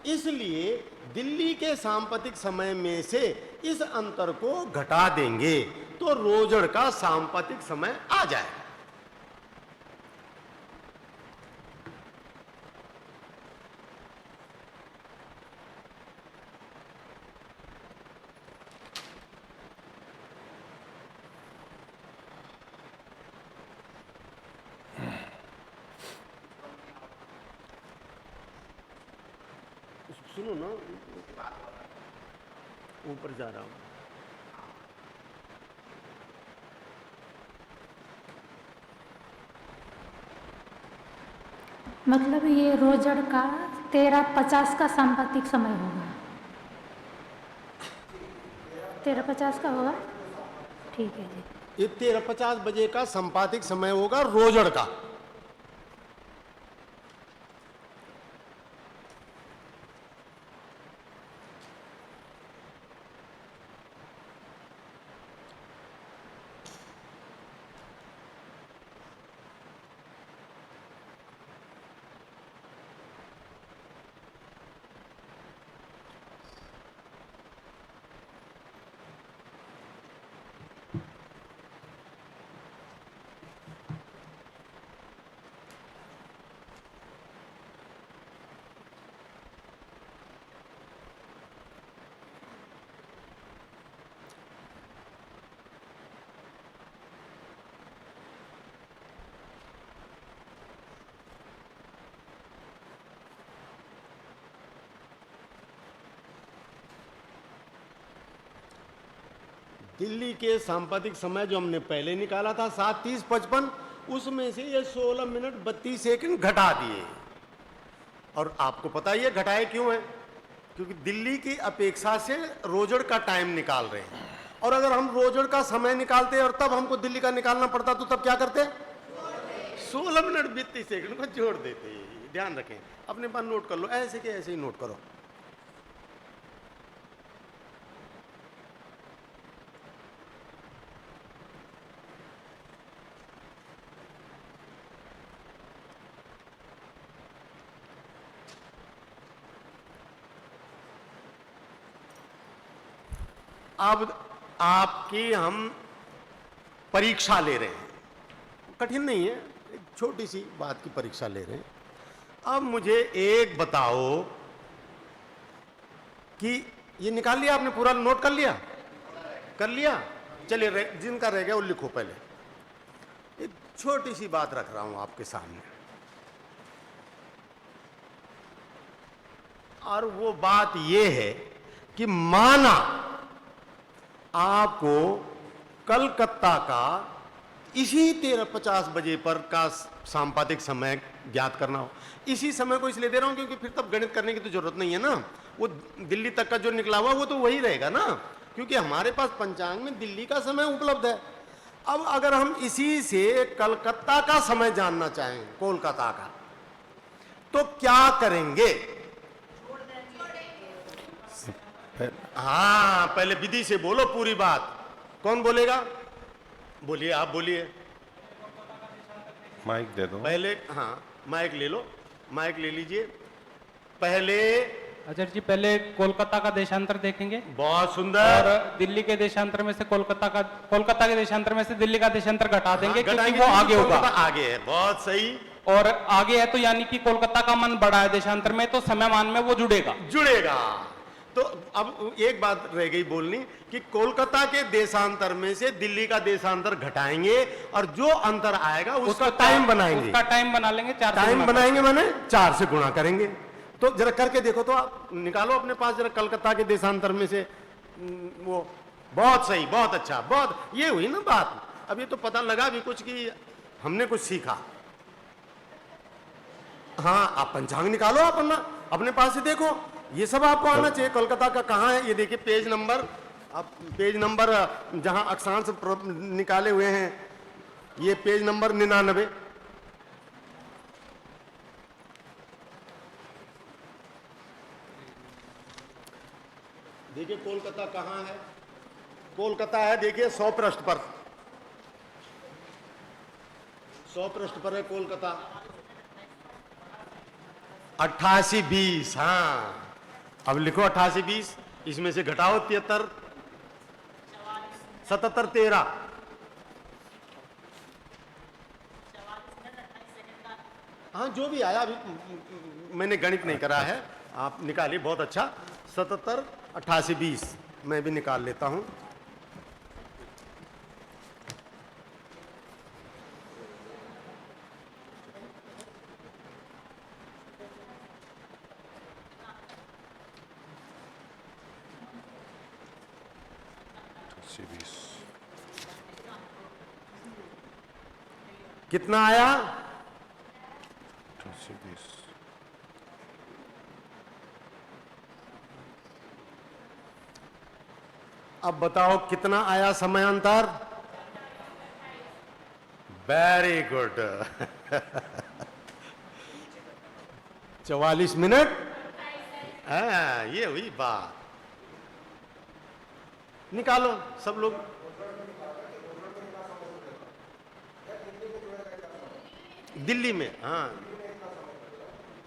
इसलिए दिल्ली के सांपतिक समय में से इस अंतर को घटा देंगे तो रोजड़ का सांपतिक समय आ जाएगा। सुनो ना, ऊपर जा रहा हूं। मतलब ये रोजड़ का 13:50 का सांपातिक समय होगा, 13:50 का होगा, ठीक है जी। ये 13:50 बजे का संपातिक समय होगा रोजड़ का। दिल्ली के सांपातिक समय जो हमने पहले निकाला था 7:30:55, उसमें से ये 16 मिनट 32 सेकंड घटा दिए। और आपको पता ही है घटाए क्यों है, क्योंकि दिल्ली की अपेक्षा से रोजड़ का टाइम निकाल रहे हैं, और अगर हम रोजड़ का समय निकालते और तब हमको दिल्ली का निकालना पड़ता तो तब क्या करते? 16 मिनट 32 सेकंड को जोड़ देते। ध्यान रखें, अपने पास नोट कर लो, ऐसे के ऐसे ही नोट करो। अब आपकी हम परीक्षा ले रहे हैं, कठिन नहीं है, एक छोटी सी बात की परीक्षा ले रहे हैं। अब मुझे एक बताओ कि ये निकाल लिया आपने, पूरा नोट कर लिया? कर लिया? चलिए जिनका रह गया वो लिखो पहले। एक छोटी सी बात रख रहा हूं आपके सामने, और वो बात ये है कि माना आपको कलकत्ता का इसी 13:50 बजे पर का सांपातिक समय ज्ञात करना हो। इसी समय को इसलिए दे रहा हूं क्योंकि फिर तब गणित करने की तो जरूरत नहीं है ना, वो दिल्ली तक का जो निकला हुआ वो तो वही रहेगा ना, क्योंकि हमारे पास पंचांग में दिल्ली का समय उपलब्ध है। अब अगर हम इसी से कलकत्ता का समय जानना चाहें, कोलकाता का, तो क्या करेंगे? हाँ, पहले विधि से बोलो पूरी बात। कौन बोलेगा? बोलिए, आप बोलिए। माइक दे दो पहले, हाँ माइक ले लो, माइक ले लीजिए। पहले आचार्य जी, पहले कोलकाता का देशांतर देखेंगे। बहुत सुंदर। और दिल्ली के देशांतर में से कोलकाता के देशांतर में से दिल्ली का देशांतर घटा देंगे, क्योंकि घटाएंगे, वो आगे होगा। कोलकाता आगे है, बहुत सही। और आगे है तो यानी कि कोलकाता का मान बड़ा है देशांतर में, तो समय मान में वो जुड़ेगा। तो अब एक बात रह गई बोलनी कि कोलकाता के देशांतर में से दिल्ली का देशांतर घटाएंगे और जो अंतर आएगा उसका टाइम बनाएंगे। उसका टाइम बना लेंगे, 4 से टाइम गुणा बनाएंगे, माने 4 से गुणा करेंगे। तो जरा करके देखो, तो आप निकालो अपने पास जरा कलकत्ता के देशांतर में से वो। बहुत सही, बहुत अच्छा, बहुत। ये हुई ना बात। अब ये तो पता लगा भी कुछ कि हमने कुछ सीखा। हाँ, आप पंचांग निकालो, आप अपने पास से देखो, ये सब आपको आना चाहिए। कोलकाता का कहाँ है ये देखिए, पेज नंबर, आप पेज नंबर जहां अक्षांश निकाले हुए हैं, ये पेज नंबर 99। देखिए कोलकाता कहाँ है। कोलकाता है देखिए 100 पृष्ठ पर, 100 पृष्ठ पर है कोलकाता। 88-20, हाँ अब लिखो 88-20, इसमें से घटाओ 73, 77, 13। हाँ जो भी आया, अभी मैंने गणित नहीं करा है, आप निकालिए, बहुत अच्छा। 77, 88, 20 मैं भी निकाल लेता हूं। कितना आया? 88-20। अब बताओ कितना आया समयांतर? Very good. 44 मिनट। हाँ, ये हुई बात। निकालो सब लोग। दिल्ली में, हाँ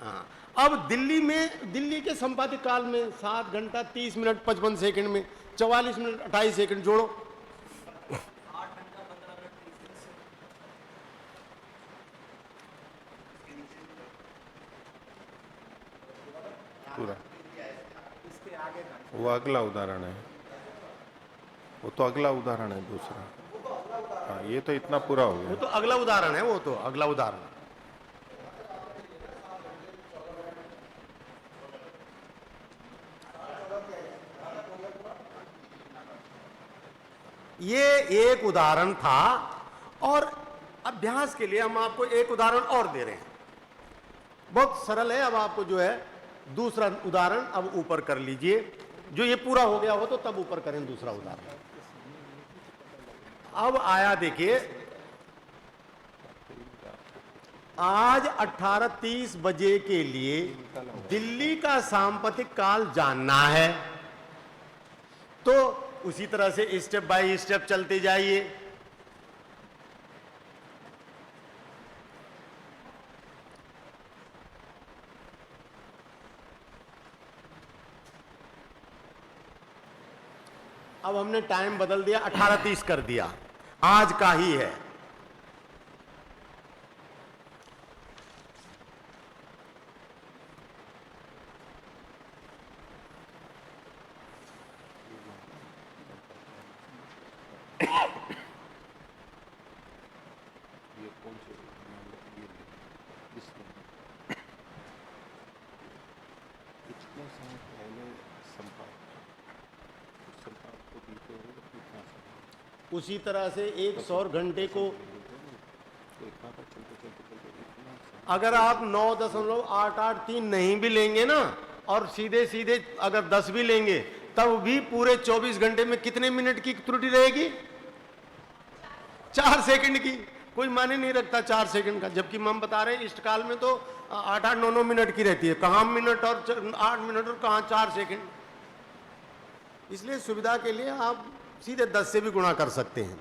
हाँ। अब दिल्ली के संपादित काल में 7 घंटा 30 मिनट 55 सेकंड में 44 मिनट 28 सेकंड जोड़ो। पूरा वो अगला उदाहरण है, वो तो अगला उदाहरण है दूसरा। हाँ, ये तो इतना पूरा हो वो गया। तो अगला उदाहरण है, वो तो अगला उदाहरण। ये एक उदाहरण था, और अभ्यास के लिए हम आपको एक उदाहरण और दे रहे हैं। बहुत सरल है। अब आपको जो है दूसरा उदाहरण अब ऊपर कर लीजिए। जो ये पूरा हो गया हो तो तब ऊपर करें दूसरा उदाहरण। अब आया देखिए, आज 18:30 बजे के लिए दिल्ली का सांपातिक काल जानना है, तो उसी तरह से स्टेप बाय स्टेप चलते जाइए। अब हमने टाइम बदल दिया, 18:30 कर दिया, आज का ही है। उसी तरह से एक सौर घंटे को अगर आप 9.883 नहीं भी लेंगे ना, और सीधे सीधे अगर 10 भी लेंगे, तब भी पूरे 24 घंटे में कितने मिनट की त्रुटि रहेगी? 4 सेकंड की। कोई माने नहीं रखता 4 सेकंड का, जबकि हम बता रहे हैं इष्टकाल में तो 8-8, 9-9 मिनट की रहती है। कहाँ मिनट और 8 मिनट और कहाँ 4 सेकंड। इसलिए सुविधा के लिए आप सीधे 10 से भी गुणा कर सकते हैं,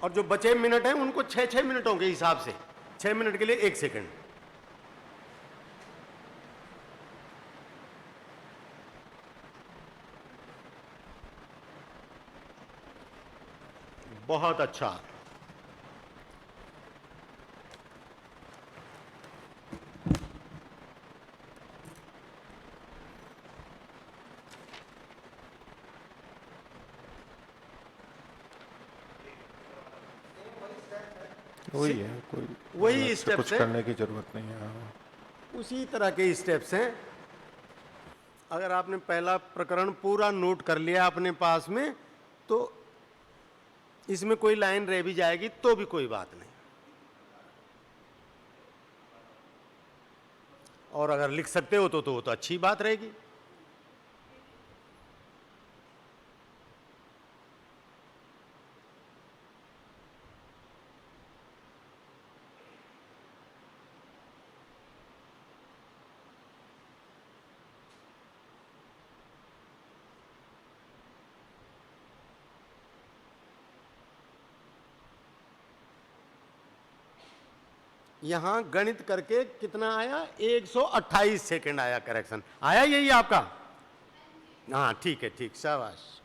और जो बचे मिनट हैं उनको 6-6 मिनटों के हिसाब से, 6 मिनट के लिए 1 सेकंड। बहुत अच्छा। वही है, कोई वही अलग से स्टेप्स कुछ है। करने की जरूरत नहीं है। उसी तरह के स्टेप्स हैं। अगर आपने पहला प्रकरण पूरा नोट कर लिया अपने पास में, तो इसमें कोई लाइन रह भी जाएगी तो भी कोई बात नहीं, और अगर लिख सकते हो तो वो तो अच्छी बात रहेगी। यहां गणित करके कितना आया? 128 सेकंड आया। करेक्शन आया यही आपका? हाँ ठीक है, ठीक, शाबाश।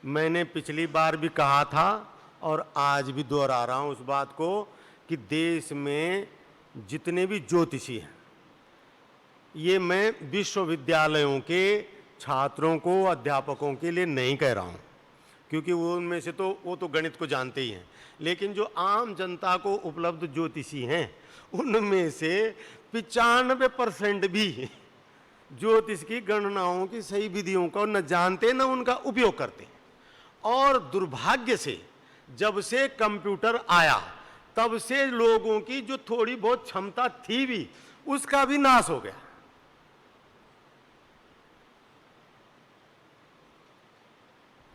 मैंने पिछली बार भी कहा था और आज भी दोहरा रहा हूं उस बात को कि देश में जितने भी ज्योतिषी हैं, ये मैं विश्वविद्यालयों के छात्रों को, अध्यापकों के लिए नहीं कह रहा हूँ, क्योंकि वो उनमें से तो वो तो गणित को जानते ही हैं, लेकिन जो आम जनता को उपलब्ध ज्योतिषी हैं उनमें से 95% भी ज्योतिष की गणनाओं की सही विधियों को न जानते न उनका उपयोग करते। और दुर्भाग्य से जब से कंप्यूटर आया तब से लोगों की जो थोड़ी बहुत क्षमता थी भी, उसका भी नाश हो गया।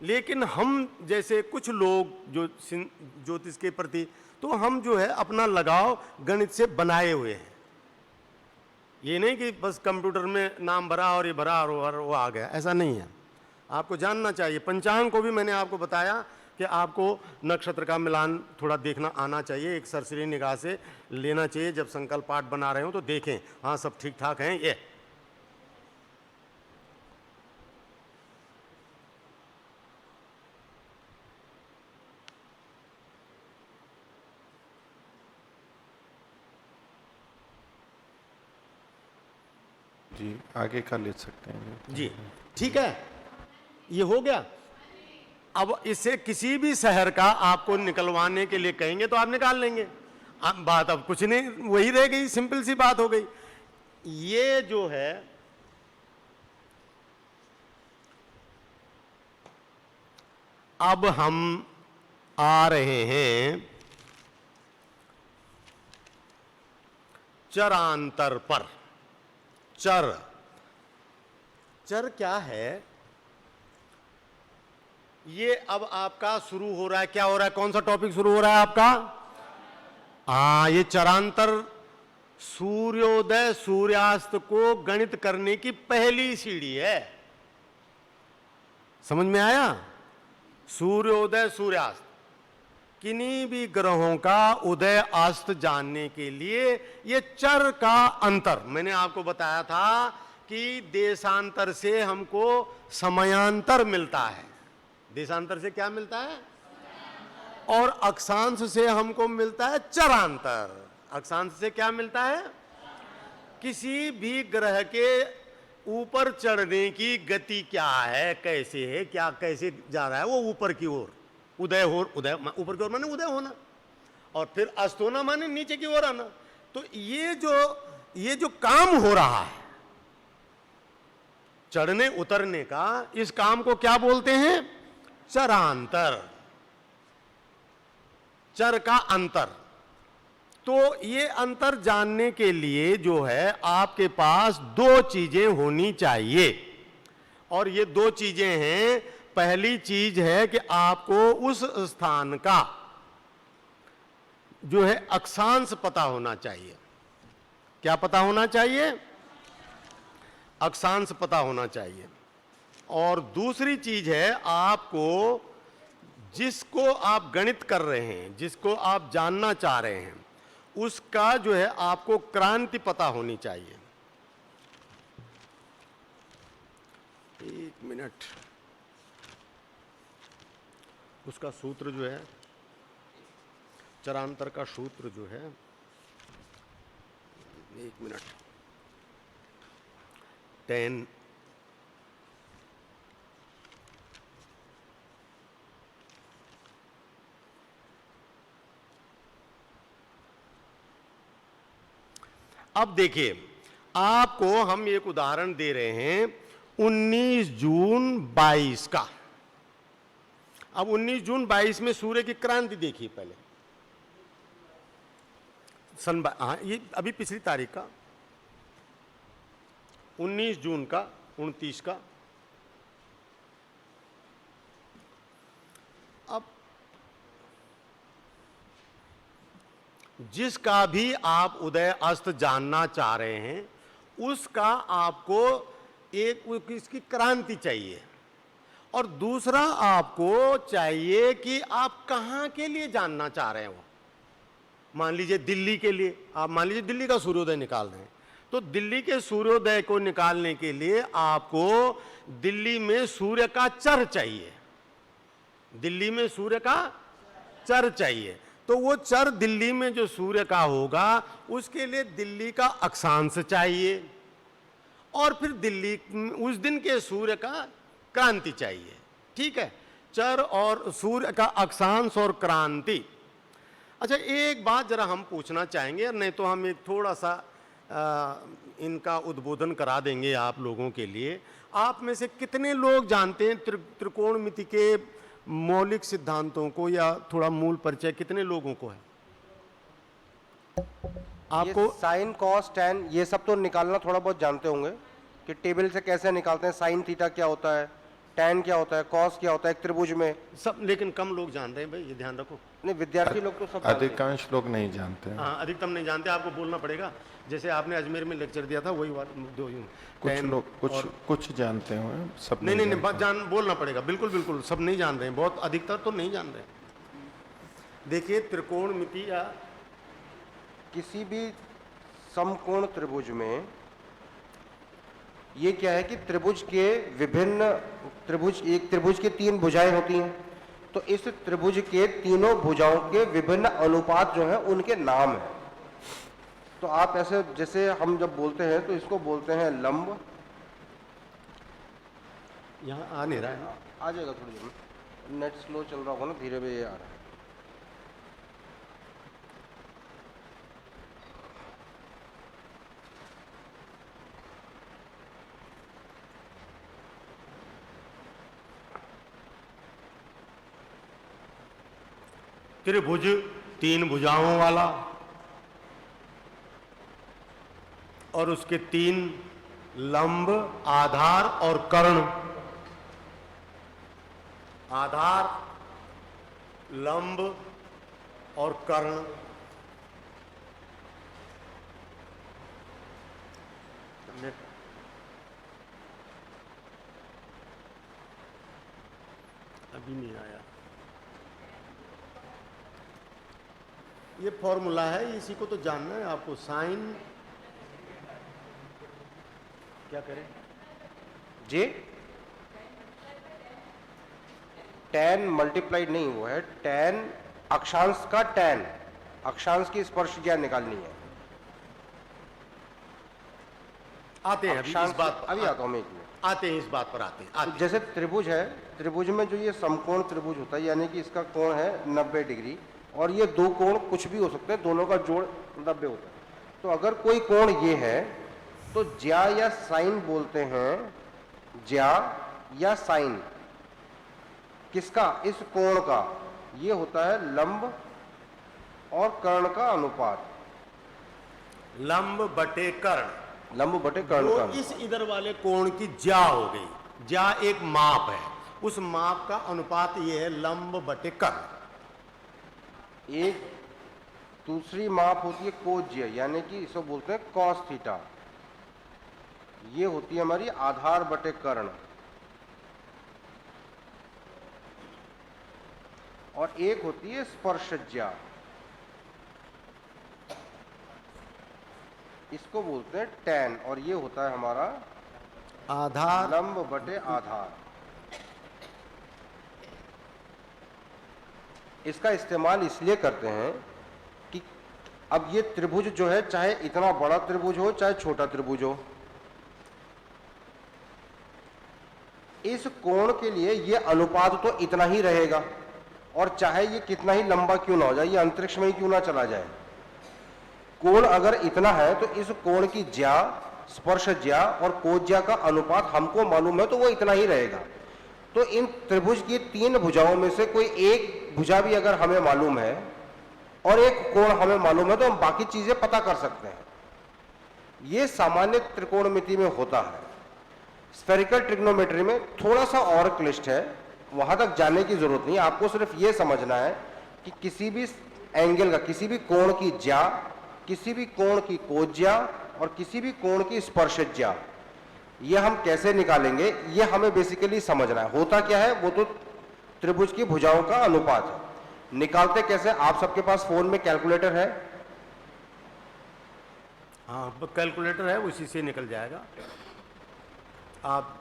लेकिन हम जैसे कुछ लोग जो ज्योतिष के प्रति, तो हम जो है अपना लगाव गणित से बनाए हुए हैं। ये नहीं कि बस कंप्यूटर में नाम भरा और ये भरा और वो आ गया, ऐसा नहीं है। आपको जानना चाहिए। पंचांग को भी मैंने आपको बताया कि आपको नक्षत्र का मिलान थोड़ा देखना आना चाहिए, एक सरसरी निगाह से लेना चाहिए। जब संकल्प पाठ बना रहे हो तो देखें, हाँ सब ठीक ठाक हैं। ये जी, आगे का ले सकते हैं जी, ठीक है, ये हो गया। अब इससे किसी भी शहर का आपको निकलवाने के लिए कहेंगे तो आप निकाल लेंगे। अब बात अब कुछ नहीं, वही रह गई, सिंपल सी बात हो गई। ये जो है अब हम आ रहे हैं चरांतर पर। चर, चर क्या है? ये अब आपका शुरू हो रहा है। क्या हो रहा है? कौन सा टॉपिक शुरू हो रहा है आपका? ये चरांतर सूर्योदय सूर्यास्त को गणित करने की पहली सीढ़ी है। समझ में आया? सूर्योदय सूर्यास्त, किन्हीं भी ग्रहों का उदय अस्त जानने के लिए ये चर का अंतर, मैंने आपको बताया था कि देशांतर से हमको समयांतर मिलता है। देशांतर से क्या मिलता है? और अक्षांश से हमको मिलता है चरांतर। अक्षांश से क्या मिलता है? किसी भी ग्रह के ऊपर चढ़ने की गति क्या है, कैसे है, क्या कैसे जा रहा है वो ऊपर की ओर। उदय हो, उदय ऊपर की ओर माने उदय होना, और फिर अस्त होना माने नीचे की ओर आना। तो ये जो काम हो रहा है चढ़ने उतरने का, इस काम को क्या बोलते हैं? चरांतर, चर का अंतर। तो ये अंतर जानने के लिए जो है आपके पास दो चीजें होनी चाहिए, और ये दो चीजें हैं। पहली चीज है कि आपको उस स्थान का जो है अक्षांश पता होना चाहिए। क्या पता होना चाहिए? अक्षांश पता होना चाहिए। और दूसरी चीज है, आपको जिसको आप गणित कर रहे हैं, जिसको आप जानना चाह रहे हैं, उसका जो है आपको क्रांति पता होनी चाहिए। एक मिनट, उसका सूत्र जो है, चरांतर का सूत्र जो है, एक मिनट, 10 अब देखिए, आपको हम एक उदाहरण दे रहे हैं 19 जून 22 का। अब 19 जून 22 में सूर्य की क्रांति देखिए पहले, हाँ ये अभी पिछली तारीख का, 19 जून का, 29 का। अब जिसका भी आप उदय अस्त जानना चाह रहे हैं, उसका आपको एक इसकी क्रांति चाहिए, और दूसरा आपको चाहिए कि आप कहां के लिए जानना चाह रहे हो। मान लीजिए दिल्ली के लिए, आप मान लीजिए दिल्ली का सूर्योदय निकाल रहे हैं, तो दिल्ली के सूर्योदय को निकालने के लिए आपको दिल्ली में सूर्य का चर चाहिए। दिल्ली में सूर्य का चर चाहिए, तो वो चर दिल्ली में जो सूर्य का होगा उसके लिए दिल्ली का अक्षांश चाहिए, और फिर दिल्ली उस दिन के सूर्य का क्रांति चाहिए। ठीक है, चर और सूर्य का अक्षांश और क्रांति। अच्छा, एक बात जरा हम पूछना चाहेंगे, और नहीं तो हम एक थोड़ा सा इनका उद्बोधन करा देंगे आप लोगों के लिए। आप में से कितने लोग जानते हैं त्रिकोणमिति के मौलिक सिद्धांतों को, या थोड़ा मूल परिचय कितने लोगों को है? आपको साइन कॉस टैन ये सब तो निकालना थोड़ा बहुत जानते होंगे कि टेबल से कैसे निकालते हैं। साइन थीटा क्या होता है, टैन क्या होता है, कॉस क्या होता है एक त्रिभुज में, सब, लेकिन कम लोग जान रहे हैं भाई, ये ध्यान रखो। नहीं, विद्यार्थी लोग तो सब अधिकांश लोग नहीं जानते हैं। हाँ, अधिकतम नहीं जानते, आपको बोलना पड़ेगा। जैसे आपने अजमेर में लेक्चर दिया था, वही बात दो कुछ लोग कुछ जानते हैं, सब नहीं बोलना पड़ेगा, बिल्कुल बिल्कुल सब नहीं जान रहे हैं, बहुत अधिकतर तो नहीं जान रहे। देखिए, त्रिकोणमिति या किसी भी समकोण त्रिभुज में ये क्या है कि त्रिभुज के विभिन्न एक त्रिभुज की 3 भुजाएं होती हैं, तो इस त्रिभुज के तीनों भुजाओं के विभिन्न अनुपात जो हैं उनके नाम हैं। तो आप ऐसे, जैसे हम जब बोलते हैं तो इसको बोलते हैं लंब। यहाँ आ नहीं रहा है, आ जाएगा थोड़ी देर में, नेट स्लो चल रहा होगा ना, धीरे धीरे आ रहा है। त्रिभुज 3 भुजाओं वाला, और उसके 3 लंब, आधार और कर्ण। आधार, लंब और कर्ण। अभी नहीं आया। ये फॉर्मूला है, इसी को तो जानना है आपको। साइन क्या करें जी, टैन मल्टीप्लाइड नहीं हुआ है, टैन अक्षांश का टैन, अक्षांश की स्पर्श ज्या निकालनी है। आते हैं अभी इस बात, अभी आता हूं मैं एक मिनट, आते हैं इस बात पर, आते हैं। जैसे त्रिभुज है, त्रिभुज में जो ये समकोण त्रिभुज होता है, यानी कि इसका कोण है 90 डिग्री, और ये दो कोण कुछ भी हो सकते हैं, दोनों का जोड़ 90 होता है। तो अगर कोई कोण ये है तो ज्या या साइन बोलते हैं, ज्या या साइन किसका? इस कोण का। ये होता है लंब और कर्ण का अनुपात। लंब बटे कर्ण, लंब बटे कर्ण का। तो इस इधर वाले कोण की ज्या हो गई। ज्या एक माप है, उस माप का अनुपात ये है लंब बटे कर्ण। एक दूसरी माप होती है कोज्य, यानी कि इसको बोलते हैं कॉस थीटा। ये होती है हमारी आधार बटे कर्ण। और एक होती है स्पर्शज्या, इसको बोलते हैं टैन। और ये होता है हमारा आधार लंब बटे आधार। इसका इस्तेमाल इसलिए करते हैं कि अब ये त्रिभुज जो है, चाहे इतना बड़ा त्रिभुज हो चाहे छोटा त्रिभुज हो, इस कोण के लिए ये अनुपात तो इतना ही रहेगा। और चाहे ये कितना ही लंबा क्यों ना हो जाए, ये अंतरिक्ष में ही क्यों ना चला जाए, कोण अगर इतना है तो इस कोण की ज्या, स्पर्श ज्या और कोज्या का अनुपात हमको मालूम है तो वो इतना ही रहेगा। तो इन त्रिभुज की 3 भुजाओं में से कोई एक भुजा भी अगर हमें मालूम है और एक कोण हमें मालूम है तो हम बाकी चीजें पता कर सकते हैं। ये सामान्य त्रिकोणमिति में होता है। स्फेरिकल ट्रिग्नोमेट्री में थोड़ा सा और क्लिष्ट है, वहां तक जाने की जरूरत नहीं। आपको सिर्फ ये समझना है कि किसी भी एंगल का, किसी भी कोण की ज्या, किसी भी कोण की कोज्या और किसी भी कोण की स्पर्शज्या, ये हम कैसे निकालेंगे, ये हमें बेसिकली समझना है। होता क्या है, वो तो त्रिभुज की भुजाओं का अनुपात है। निकालते कैसे? आप सबके पास फोन में कैलकुलेटर है? हाँ, कैलकुलेटर है, उसी से निकल जाएगा। आप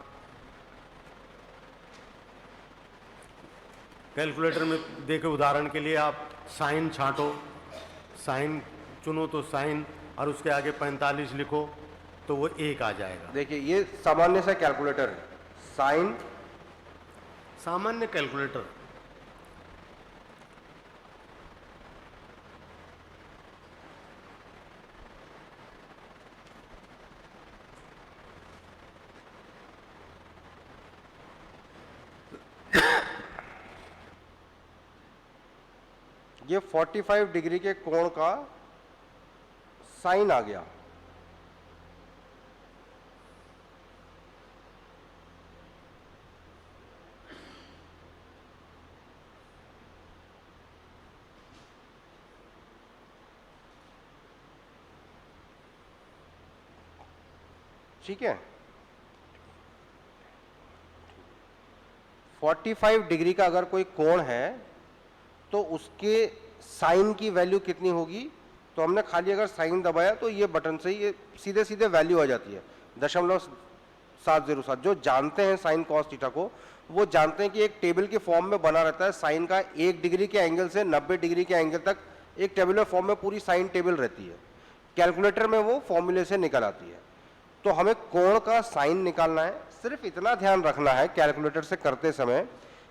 कैलकुलेटर में देखो, उदाहरण के लिए आप साइन छांटो, साइन चुनो तो साइन, और उसके आगे 45 लिखो तो वो 1 आ जाएगा। देखिए ये सामान्य सा कैलकुलेटर है, साइन सामान्य कैलकुलेटर। ये 45 डिग्री के कोण का साइन आ गया। ठीक है, 45 डिग्री का अगर कोई कोण है तो उसके साइन की वैल्यू कितनी होगी? तो हमने खाली अगर साइन दबाया तो ये बटन से ही ये सीधे सीधे वैल्यू आ जाती है 0.707। जो जानते हैं साइन कॉस थीटा को, वो जानते हैं कि एक टेबल के फॉर्म में बना रहता है साइन का। 1 डिग्री के एंगल से 90 डिग्री के एंगल तक एक टेबुलर फॉर्म में पूरी साइन टेबल रहती है। कैलकुलेटर में वो फॉर्मूले से निकल आती है। तो हमें कोण का साइन निकालना है। सिर्फ इतना ध्यान रखना है कैलकुलेटर से करते समय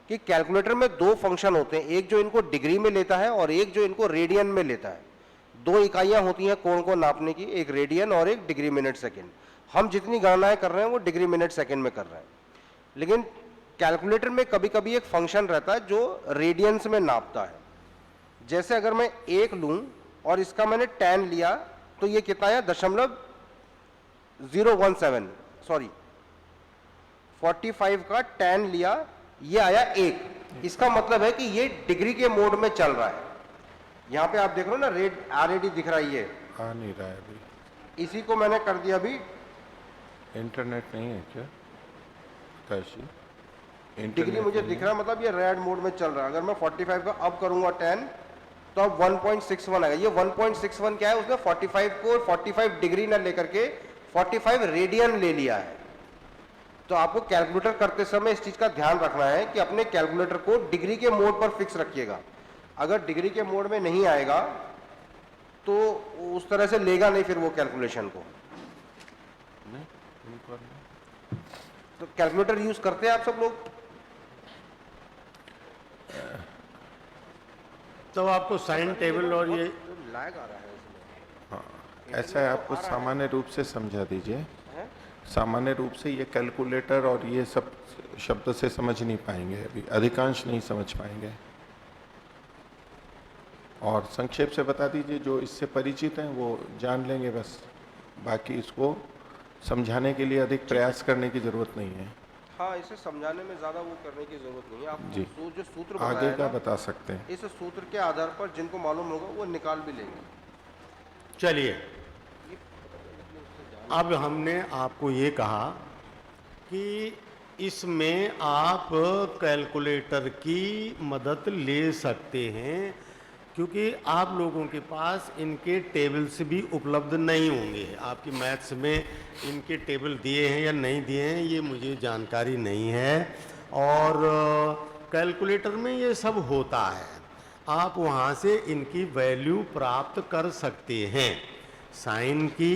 कि कैलकुलेटर में 2 फंक्शन होते हैं, एक जो इनको डिग्री में लेता है और एक जो इनको रेडियन में लेता है। 2 इकाइयां होती हैं कोण को नापने की, एक रेडियन और एक डिग्री मिनट सेकेंड। हम जितनी गणनाएं कर रहे हैं वो डिग्री मिनट सेकेंड में कर रहे हैं, लेकिन कैलकुलेटर में कभी कभी एक फंक्शन रहता है जो रेडियंस में नापता है। जैसे अगर मैं 1 लूं और इसका मैंने tan लिया तो ये कितना है? 0.017, सॉरी 45 का tan लिया, ये आया 1। इसका मतलब है कि ये डिग्री के मोड में चल रहा है। यहाँ पे आप देख रहे हो ना, रेड RAD दिख रहा है, ये आ नहीं रहा है अभी। इसी को मैंने कर दिया अभी। इंटरनेट नहीं है क्या काशी? डिग्री मुझे दिख रहा है, मतलब ये रेड मोड में चल रहा है। अगर मैं 45 का अब करूंगा 10 तो अब 1.61 आएगा। ये 1.61 क्या है? उसने 45 को 45 डिग्री ना लेकर के 45 रेडियन ले लिया है। तो आपको कैलकुलेटर करते समय इस चीज का ध्यान रखना है कि अपने कैलकुलेटर को डिग्री के मोड पर फिक्स रखिएगा। अगर डिग्री के मोड में नहीं आएगा तो उस तरह से लेगा नहीं फिर वो कैलकुलेशन को। तो कैलकुलेटर यूज करते हैं आप सब लोग? तो आपको साइन टेबल और ये लैग आ रहा है इसमें। हाँ, ऐसा है, आप कुछ सामान्य रूप से समझा दीजिए। सामान्य रूप से ये कैलकुलेटर और ये सब शब्द से समझ नहीं पाएंगे, अभी अधिकांश नहीं समझ पाएंगे। और संक्षेप से बता दीजिए, जो इससे परिचित हैं वो जान लेंगे बस, बाकी इसको समझाने के लिए अधिक प्रयास करने की जरूरत नहीं है। हाँ, इसे समझाने में ज्यादा वो करने की जरूरत नहीं है। आप जी। जो सूत्र आगे बताया का ना, बता सकते हैं। इस सूत्र के आधार पर जिनको मालूम होगा वो निकाल भी लेंगे। चलिए, अब हमने आपको ये कहा कि इसमें आप कैलकुलेटर की मदद ले सकते हैं, क्योंकि आप लोगों के पास इनके टेबल्स भी उपलब्ध नहीं होंगे। आपकी मैथ्स में इनके टेबल दिए हैं या नहीं दिए हैं ये मुझे जानकारी नहीं है, और कैलकुलेटर में ये सब होता है। आप वहाँ से इनकी वैल्यू प्राप्त कर सकते हैं। साइन की,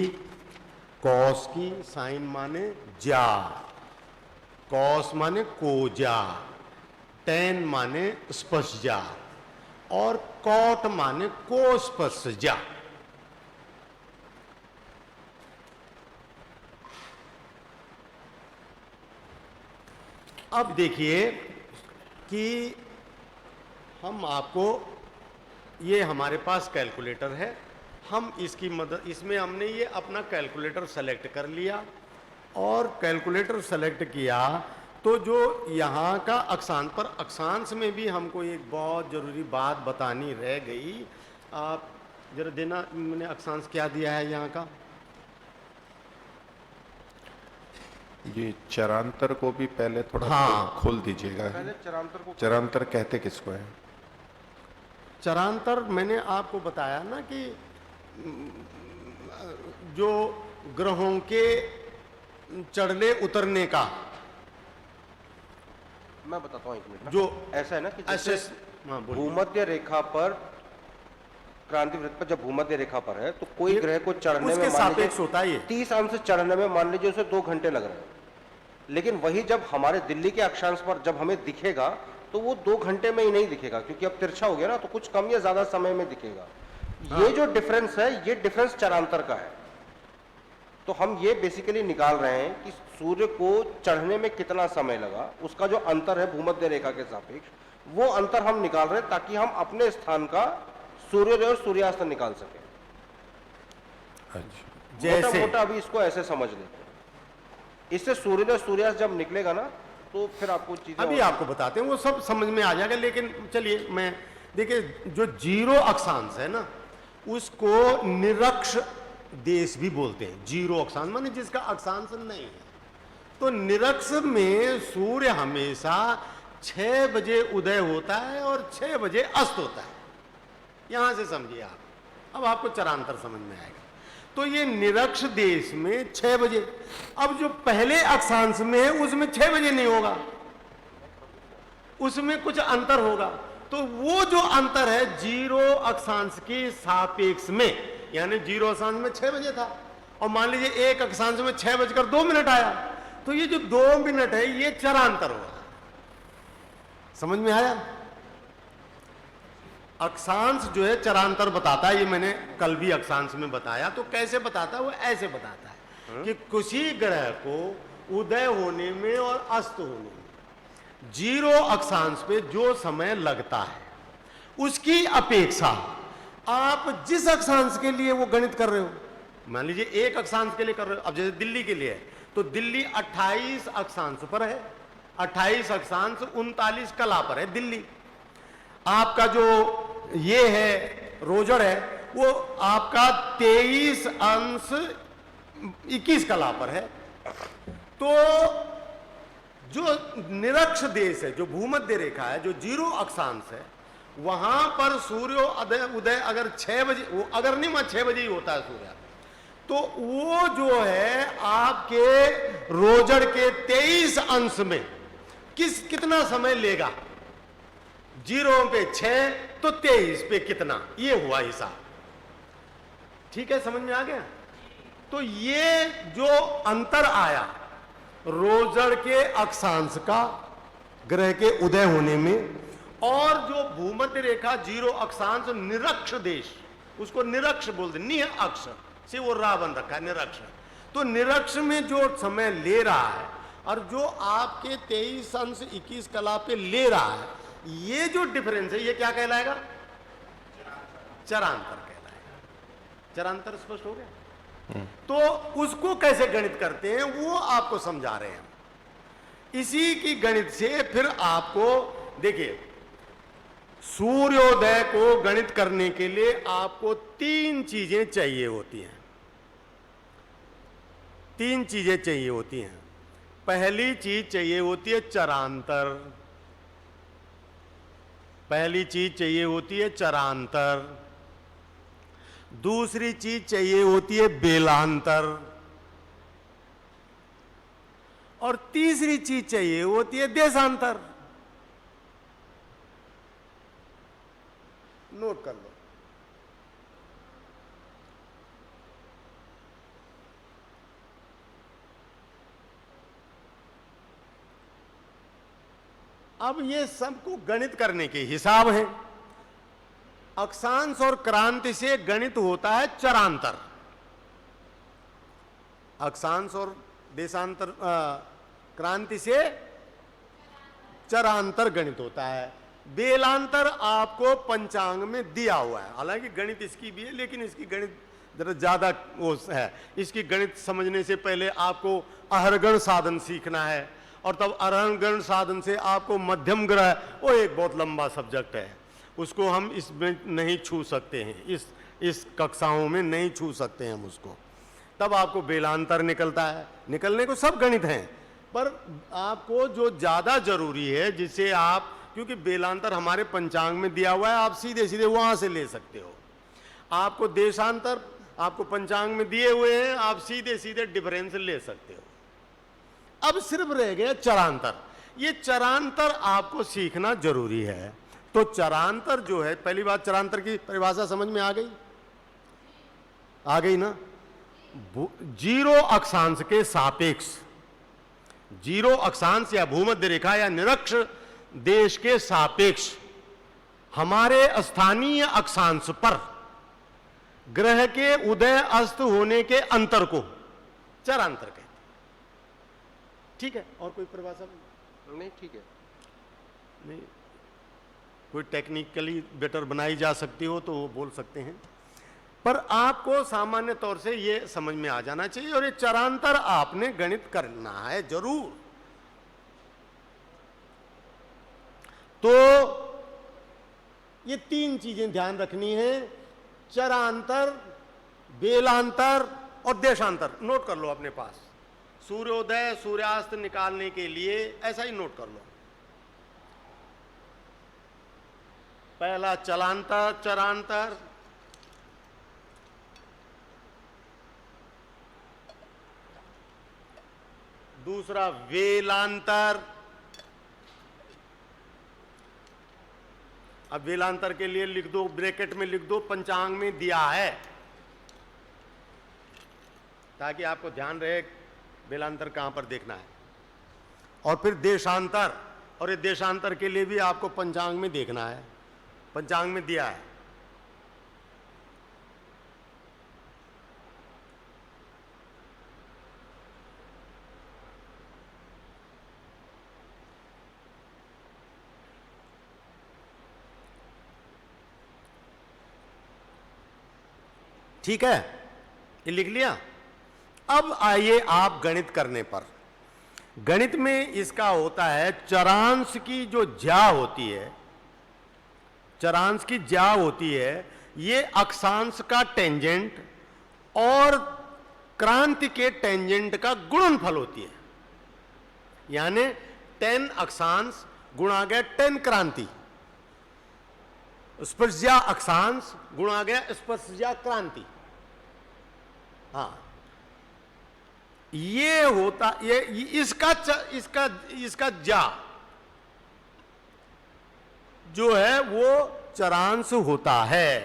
कॉस की, साइन माने जा, कॉस माने कोजा, टेन माने स्पर्शजा, और कॉट माने को स्पर्शजा। अब देखिए कि हम आपको, ये हमारे पास कैलकुलेटर है, हम इसकी मदद, इसमें हमने ये अपना कैलकुलेटर सेलेक्ट कर लिया, और कैलकुलेटर सेलेक्ट किया तो जो यहाँ का अक्षांश, पर अक्षांश में भी हमको एक बहुत ज़रूरी बात बतानी रह गई। आप जरा देना, मैंने अक्षांश क्या दिया है यहाँ का। ये चरांतर को भी पहले थोड़ा हाँ। खोल दीजिएगा। पहले चरांतर को, चरांतर कहते किसको है? चरांतर मैंने आपको बताया ना कि जो ग्रहों के चढ़ने उतरने का, मैं बताता हूँ एक मिनट ना। जो ऐसा है ना कि ऐसे, जैसे हाँ बोलिए। भूमध्य रेखा पर, क्रांति वृत्त पर जब भूमध्य रेखा पर है तो कोई ग्रह को चढ़ने उसके में मान सापेक्ष होता है ये। 30 अंश चढ़ने में मान लीजिए उसे 2 घंटे लग रहे हैं, लेकिन वही जब हमारे दिल्ली के अक्षांश पर जब हमें दिखेगा तो वो 2 घंटे में ही नहीं दिखेगा, क्योंकि अब तिरछा हो गया ना, तो कुछ कम या ज्यादा समय में दिखेगा। ये जो डिफरेंस है, ये डिफरेंस चरांतर का है। तो हम ये बेसिकली निकाल रहे हैं कि सूर्य को चढ़ने में कितना समय लगा, उसका जो अंतर है भूमध्य रेखा के सापेक्ष, वो अंतर हम निकाल रहे हैं ताकि हम अपने स्थान का सूर्योदय और सूर्यास्त निकाल सके। जैसे मोटा अभी इसको ऐसे समझ लेते हैं। इससे सूर्योदय सूर्यास्त जब निकलेगा ना तो फिर आपको चीजें अभी आपको बताते हैं, वो सब समझ में आ जाएगा। लेकिन चलिए, मैं देखिए, जो जीरो अक्षांश है ना, उसको निरक्ष देश भी बोलते हैं। जीरो अक्षांश माने जिसका अक्षांश नहीं है। तो निरक्ष में सूर्य हमेशा 6 बजे उदय होता है और 6 बजे अस्त होता है। यहां से समझिए आप, अब आपको चरांतर समझ में आएगा। तो ये निरक्ष देश में 6 बजे, अब जो पहले अक्षांश में है उसमें 6 बजे नहीं होगा, उसमें कुछ अंतर होगा। तो वो जो अंतर है जीरो अक्षांश के सापेक्ष में, यानी जीरो अक्षांश में 6 बजे था, और मान लीजिए एक अक्षांश में 6:02 आया, तो ये जो 2 मिनट है ये चरांतर होगा। समझ में आया? अक्षांश जो है चरांतर बताता है। ये मैंने कल भी अक्षांश में बताया। तो कैसे बताता है? वो ऐसे बताता है कि किसी ग्रह को उदय होने में और अस्त होने में जीरो अक्षांश पे जो समय लगता है उसकी अपेक्षा आप जिस अक्षांश के लिए वो गणित कर रहे हो, मान लीजिए एक अक्षांश के लिए कर रहे हो, अब जैसे दिल्ली के लिए है तो दिल्ली 28 अक्षांश पर है, 28 अक्षांश 39 कला पर है दिल्ली। आपका जो ये है रोजर है वो आपका 23 अंश 21 कला पर है। तो जो निरक्ष देश है, जो भूमध्य रेखा है, जो जीरो अक्षांश है, वहां पर सूर्योदय उदय अगर 6 बजे, वो अगर नहीं वहां 6 बजे ही होता है सूर्य, तो वो जो है आपके रोजर के 23 अंश में कितना समय लेगा? जीरो पे 6 तो 23 पे कितना, ये हुआ हिसाब। ठीक है, समझ में आ गया? तो ये जो अंतर आया रोजर के अक्षांश का ग्रह के उदय होने में और जो भूमध्य रेखा 0 अक्षांश निरक्ष देश, उसको निरक्ष बोलते, निह अक्ष से वो रा बन रखा है, निरक्ष। तो निरक्ष में जो समय ले रहा है और जो आपके 23 अंश 21 कला पे ले रहा है, ये जो डिफरेंस है ये क्या कहलाएगा? चरांतर कहलाएगा। चरांतर स्पष्ट हो गया? तो उसको कैसे गणित करते हैं वो आपको समझा रहे हैं। इसी की गणित से फिर आपको देखिए, सूर्योदय को गणित करने के लिए आपको 3 चीजें चाहिए होती हैं। 3 चीजें चाहिए होती हैं। पहली चीज चाहिए होती है चरांतर। पहली चीज चाहिए होती है चरांतर। दूसरी चीज चाहिए होती है बेलांतर। और तीसरी चीज चाहिए होती है देशांतर। नोट कर लो। अब ये सबको गणित करने के हिसाब हैं। अक्षांश और क्रांति से गणित होता है चरांतर। अक्षांश और देशांतर क्रांति से चरांतर गणित होता है। बेलांतर आपको पंचांग में दिया हुआ है। हालांकि गणित इसकी भी है, लेकिन इसकी गणित जरा ज्यादा वो है। इसकी गणित समझने से पहले आपको अहरगण साधन सीखना है, और तब अहरगण साधन से आपको मध्यम ग्रह, वो एक बहुत लंबा सब्जेक्ट है, उसको हम इसमें नहीं छू सकते हैं, इस कक्षाओं में नहीं छू सकते हैं हम उसको। तब आपको बेलांतर निकलता है। निकलने को सब गणित हैं, पर आपको जो ज्यादा जरूरी है, जिसे आप, क्योंकि बेलांतर हमारे पंचांग में दिया हुआ है, आप सीधे सीधे वहां से ले सकते हो। आपको देशांतर आपको पंचांग में दिए हुए हैं, आप सीधे सीधे डिफरेंस ले सकते हो। अब सिर्फ रह गया चरांतर। ये चरांतर आपको सीखना जरूरी है। तो चरांतर जो है, पहली बात, चरांतर की परिभाषा समझ में आ गई? आ गई ना? 0 अक्षांश के सापेक्ष, 0 अक्षांश या भूमध्य रेखा या निरक्ष देश के सापेक्ष हमारे स्थानीय अक्षांश पर ग्रह के उदय अस्त होने के अंतर को चरांतर कहते हैं। ठीक है? और कोई परिभाषा नहीं? ठीक है। नहीं, कोई टेक्निकली बेटर बनाई जा सकती हो तो वो बोल सकते हैं, पर आपको सामान्य तौर से ये समझ में आ जाना चाहिए। और ये चरांतर आपने गणित करना है जरूर। तो ये 3 चीजें ध्यान रखनी है: चरांतर, बेलांतर और देशांतर। नोट कर लो अपने पास। सूर्योदय सूर्यास्त निकालने के लिए ऐसा ही नोट कर लो। पहला चलांतर, चरांतर, दूसरा वेलांतर। अब वेलांतर के लिए लिख दो, ब्रैकेट में लिख दो, पंचांग में दिया है, ताकि आपको ध्यान रहे वेलांतर कहां पर देखना है। और फिर देशांतर, और ये देशांतर के लिए भी आपको पंचांग में देखना है, पंचांग में दिया है। ठीक है? ये लिख लिया। अब आइए आप गणित करने पर। गणित में इसका होता है चरांश की जो ज्या होती है, चरांश की ज्या होती है, ये अक्षांश का टेंजेंट और क्रांति के टेंजेंट का गुणनफल होती है। यानी 10 अक्षांश गुणा गया 10 क्रांति, स्पर्शज्या अक्षांश गुणा गया स्पर्शज्या क्रांति। हाँ, ये होता, ये इसका ज्या जो है वो चरांश होता है।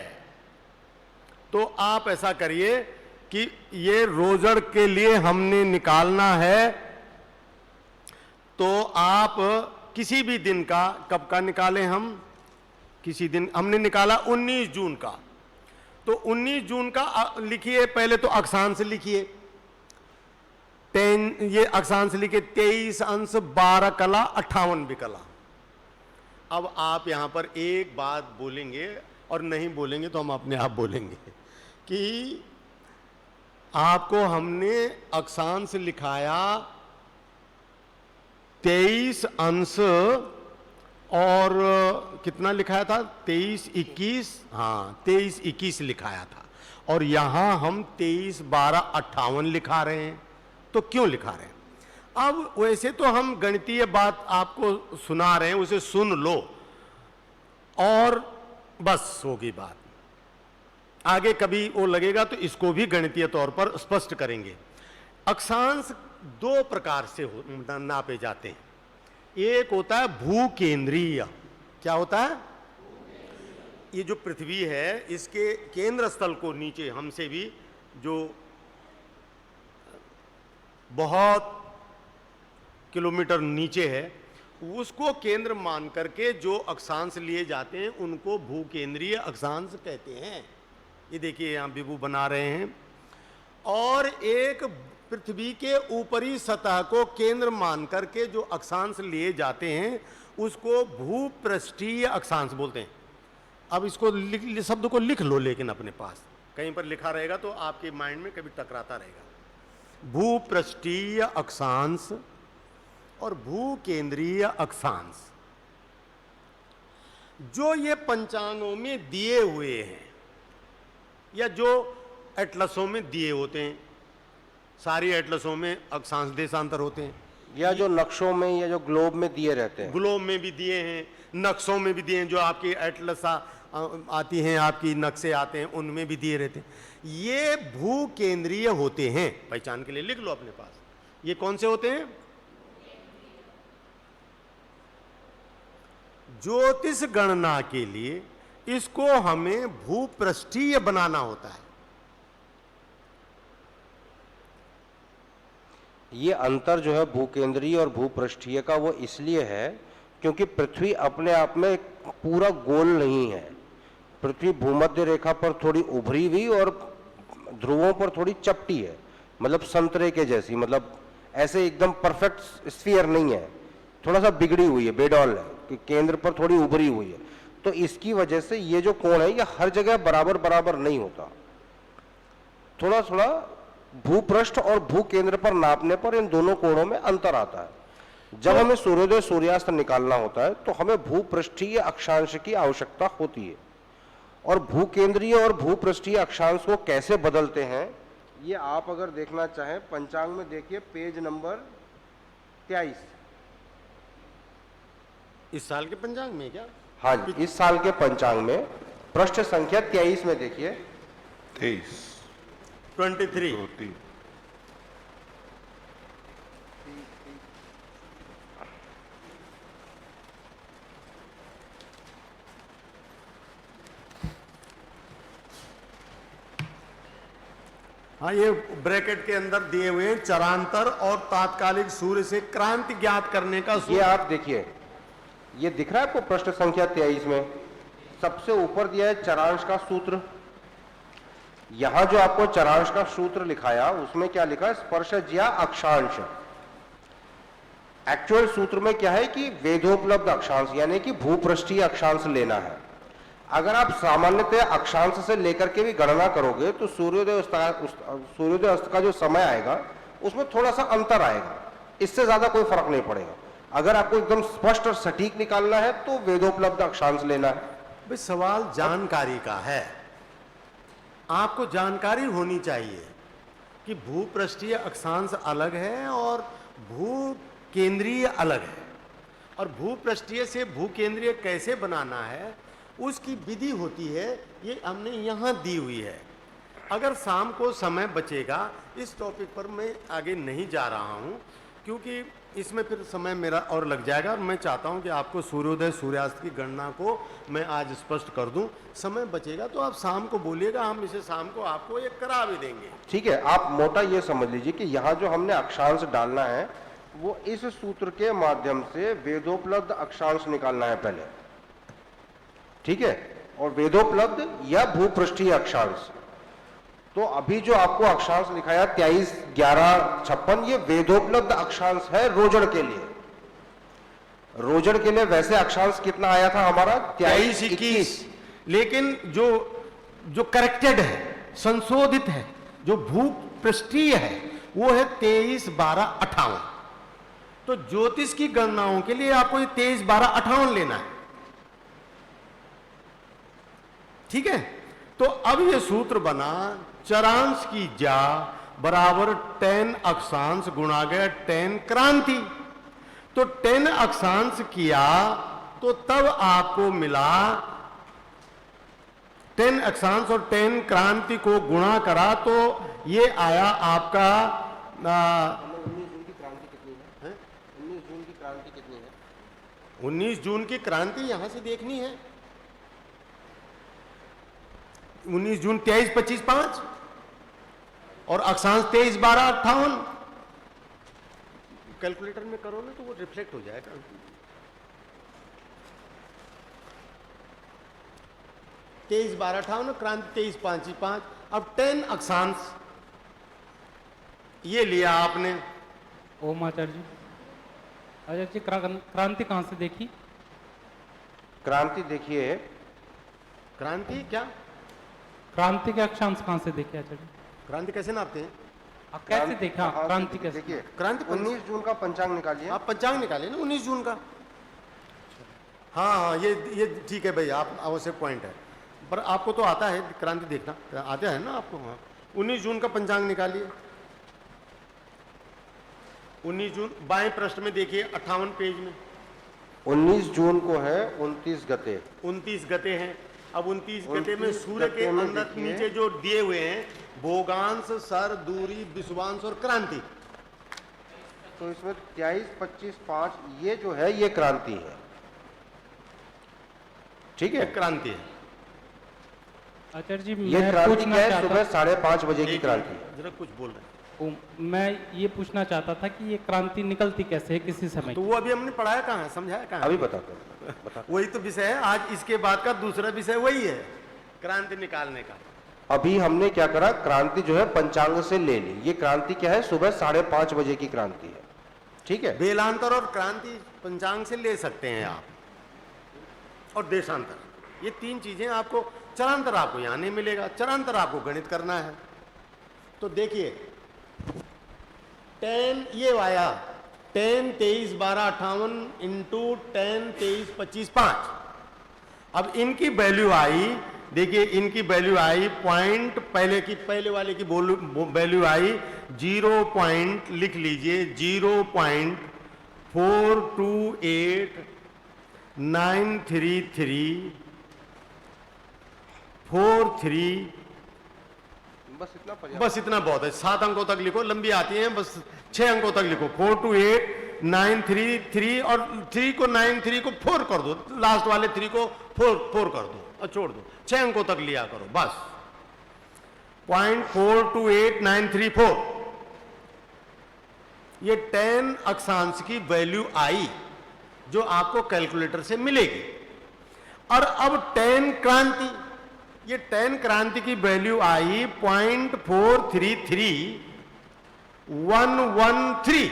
तो आप ऐसा करिए कि ये रोजड़ के लिए हमने निकालना है, तो आप किसी भी दिन का, कब का निकालें हम, किसी दिन हमने निकाला 19 जून का, तो 19 जून का लिखिए, पहले तो अक्षांश लिखिए, 10 ये अक्षांश लिखिए, 23 अंश 12 कला 58 विकला। अब आप यहां पर एक बात बोलेंगे और नहीं बोलेंगे तो हम अपने आप बोलेंगे कि आपको हमने अक्षांश लिखाया 23 अंश और कितना लिखाया था, 23 21, हाँ 23 21 लिखाया था, और यहां हम 23 12 58 लिखा रहे हैं। तो क्यों लिखा रहे हैं? अब वैसे तो हम गणितीय बात आपको सुना रहे हैं, उसे सुन लो और बस होगी बात। आगे कभी वो लगेगा तो इसको भी गणितीय तौर पर स्पष्ट करेंगे। अक्षांश दो प्रकार से नापे जाते हैं। एक होता है भूकेंद्रीय। क्या होता है? ये जो पृथ्वी है इसके केंद्र स्थल को नीचे हमसे भी जो बहुत किलोमीटर नीचे है, उसको केंद्र मान करके जो अक्षांश लिए जाते हैं उनको भूकेंद्रीय अक्षांश कहते हैं। ये देखिए यहाँ विभू बना रहे हैं। और एक पृथ्वी के ऊपरी सतह को केंद्र मान करके जो अक्षांश लिए जाते हैं उसको भूपृष्ठीय अक्षांश बोलते हैं। अब इसको शब्द को लिख लो, लेकिन अपने पास कहीं पर लिखा रहेगा तो आपके माइंड में कभी टकराता रहेगा। भूपृष्ठीय अक्षांश और भूकेंद्रीय अक्षांश जो ये पंचांगों में दिए हुए हैं या जो एटलसों में दिए होते हैं, सारी एटलसों में अक्षांश देशांतर होते हैं, या जो नक्शों में या जो ग्लोब में दिए रहते हैं, ग्लोब में भी दिए हैं, नक्शों में भी दिए हैं, जो आपकी एटलस आती हैं, आपकी नक्शे आते हैं, उनमें भी दिए रहते हैं। ये भूकेंद्रीय होते हैं। पहचान के लिए लिख लो अपने पास, ये कौन से होते हैं? ज्योतिष गणना के लिए इसको हमें भूपृष्ठीय बनाना होता है। ये अंतर जो है भूकेंद्रीय और भूपृष्ठीय का वो इसलिए है क्योंकि पृथ्वी अपने आप में पूरा गोल नहीं है। पृथ्वी भूमध्य रेखा पर थोड़ी उभरी हुई और ध्रुवों पर थोड़ी चपटी है, मतलब संतरे के जैसी, मतलब ऐसे एकदम परफेक्ट स्फीयर नहीं है, थोड़ा सा बिगड़ी हुई है, बेडॉल है कि केंद्र पर थोड़ी उभरी हुई है। तो इसकी वजह से ये जो कोण है ये हर जगह बराबर बराबर नहीं होता, थोड़ा थोड़ा भूपृष्ठ और भूकेंद्र पर नापने पर इन दोनों कोणों में अंतर आता है। जब हमें सूर्योदय सूर्यास्त निकालना होता है तो हमें भूपृष्ठीय अक्षांश की आवश्यकता होती है। और भूकेंद्रीय और भूपृष्ठीय अक्षांश को कैसे बदलते हैं ये आप अगर देखना चाहें पंचांग में देखिए पेज नंबर 23। इस साल के पंचांग में क्या? हाँ जी, इस साल के पंचांग में पृष्ठ संख्या 23 में देखिए 23 23 हाँ, ये ब्रैकेट के अंदर दिए हुए हैं चरांतर और तात्कालिक सूर्य से क्रांति ज्ञात करने का सूत्र। ये आप देखिए, ये दिख रहा है आपको पृष्ठ संख्या 23 में सबसे ऊपर दिया है चरांश का सूत्र। यहां जो आपको चरांश का सूत्र लिखाया उसमें क्या लिखा है? स्पर्शज्या अक्षांश। एक्चुअल सूत्र में क्या है कि वेदोपलब्ध अक्षांश यानी कि भूपृष्ठीय अक्षांश लेना है। अगर आप सामान्यतः अक्षांश से लेकर के भी गणना करोगे तो सूर्योदय अस्त का जो समय आएगा उसमें थोड़ा सा अंतर आएगा, इससे ज्यादा कोई फर्क नहीं पड़ेगा। अगर आपको एकदम स्पष्ट और सटीक निकालना है तो वेदोपलब्ध अक्षांश लेना है। भाई सवाल जानकारी का है, आपको जानकारी होनी चाहिए कि भूपृष्ठीय अक्षांश अलग है और भूकेंद्रीय अलग है, और भूपृष्ठीय से भूकेंद्रीय कैसे बनाना है उसकी विधि होती है, ये हमने यहाँ दी हुई है। अगर शाम को समय बचेगा, इस टॉपिक पर मैं आगे नहीं जा रहा हूँ क्योंकि इसमें फिर समय मेरा और लग जाएगा, और मैं चाहता हूँ कि आपको सूर्योदय सूर्यास्त की गणना को मैं आज स्पष्ट कर दूँ। समय बचेगा तो आप शाम को बोलिएगा, हम इसे शाम को आपको ये करा भी देंगे। ठीक है, आप मोटा ये समझ लीजिए कि यहाँ जो हमने अक्षांश डालना है वो इस सूत्र के माध्यम से वेदोपलब्ध अक्षांश निकालना है पहले, ठीक है, और वेदोपलब्ध या भूपृष्ठीय अक्षांश। तो अभी जो आपको अक्षांश लिखाया 23, 11, 56, ये वेदोपलब्ध अक्षांश है रोजड़ के लिए। रोजड़ के लिए वैसे अक्षांश कितना आया था हमारा? 23, 21, लेकिन जो करेक्टेड है, संशोधित है, जो भूपृष्ठीय है, वो है 23, 12, 58। तो ज्योतिष की गणनाओं के लिए आपको ये 23, 12, 58 लेना है, ठीक है। तो अब ये सूत्र बना, चरांश की जा बराबर 10 अक्षांश गुणा गया 10 क्रांति। तो 10 अक्षांश किया तो तब आपको मिला 10 अक्षांश और 10 क्रांति को गुणा करा तो ये आया आपका 19 जून की क्रांति कितनी है? 19 जून की क्रांति कितनी है? 19 जून की क्रांति यहां से देखनी है। 19 जून 23, 25, 5 और अक्षांश 23, 12, 58। कैलकुलेटर में करो ना तो वो रिफ्लेक्ट हो जाएगा। 23, 12, 58, क्रांति 23, 5, 5। अब 10 अक्षांश ये लिया आपने। ओम आचार्य जी। आचार्य जी क्रांति कहाँ से देखी? क्रांति देखिए, क्रांति क्या? क्रांति के अक्षांश कहाँ से देखे आचार्य जी? क्रांति कैसे नापते हैं? कैसे देखा क्रांति कैसे? देखिए, क्रांति 19 जून का पंचांग निकालिए। आप पंचांग निकालिए ना 19 जून का। हाँ, ये ठीक है भाई, आप आवश्यक पॉइंट है, पर आपको तो आता है क्रांति देखना, आता है ना आपको। हाँ, 19 जून का पंचांग निकालिए। 19 जून बाएं पृष्ठ में देखिए, 58 पेज में। 19 जून को है 29 गते। 29 गते हैं। अब 29 गते में 29 सूर्य के गते में अंदर देखिए। नीचे जो दिए हुए हैं भोगांश, सर, दूरी, विषुवांश और क्रांति। तो इसमें 23, 25, 5 ये जो है ये क्रांति है, ठीक है, क्रांति है। आचार्य जी ये मैं क्रांति पूछना क्या है? चाहता सुबह 5:30 बजे की एक क्रांति मिनट, है। जरा कुछ बोल रहे हैं। मैं ये पूछना चाहता था कि ये क्रांति निकलती कैसे है, किसी समय तो वो अभी हमने पढ़ाया कहाँ है, समझाया कहाँ है? अभी बताते हैं, बताते वही तो विषय है आज। इसके बाद का दूसरा विषय वही है, क्रांति निकालने का। हैं। अभी हमने क्या करा, क्रांति जो है पंचांग से ले ली। ये क्रांति क्या है? सुबह 5:30 बजे की क्रांति है, ठीक है। बेलांतर और क्रांति पंचांग से ले सकते हैं आप, और देशांतर, ये 3 चीजें आपको। चरांतर आपको यहां नहीं मिलेगा, चरांतर आपको गणित करना है। तो देखिए 10 ये आया 10, 23, 12, 58 इंटू 10, 23, 25, 5। अब इनकी वैल्यू आई, देखिए इनकी वैल्यू आई पॉइंट, पहले वाले की वैल्यू आई 0. लिख लीजिए 0.4289343। बस इतना बहुत है। 7 अंकों तक लिखो, लंबी आती हैं, बस 6 अंकों तक लिखो। 42893 और 3 को 93 को 4 कर दो, लास्ट वाले 3 को 4 कर दो और छोड़ दो। 6 अंकों तक लिया करो बस। 0.428934 ये 10 अक्षांश की वैल्यू आई जो आपको कैलकुलेटर से मिलेगी। और अब 10 क्रांति, ये 10 क्रांति की वैल्यू आई 0.433113।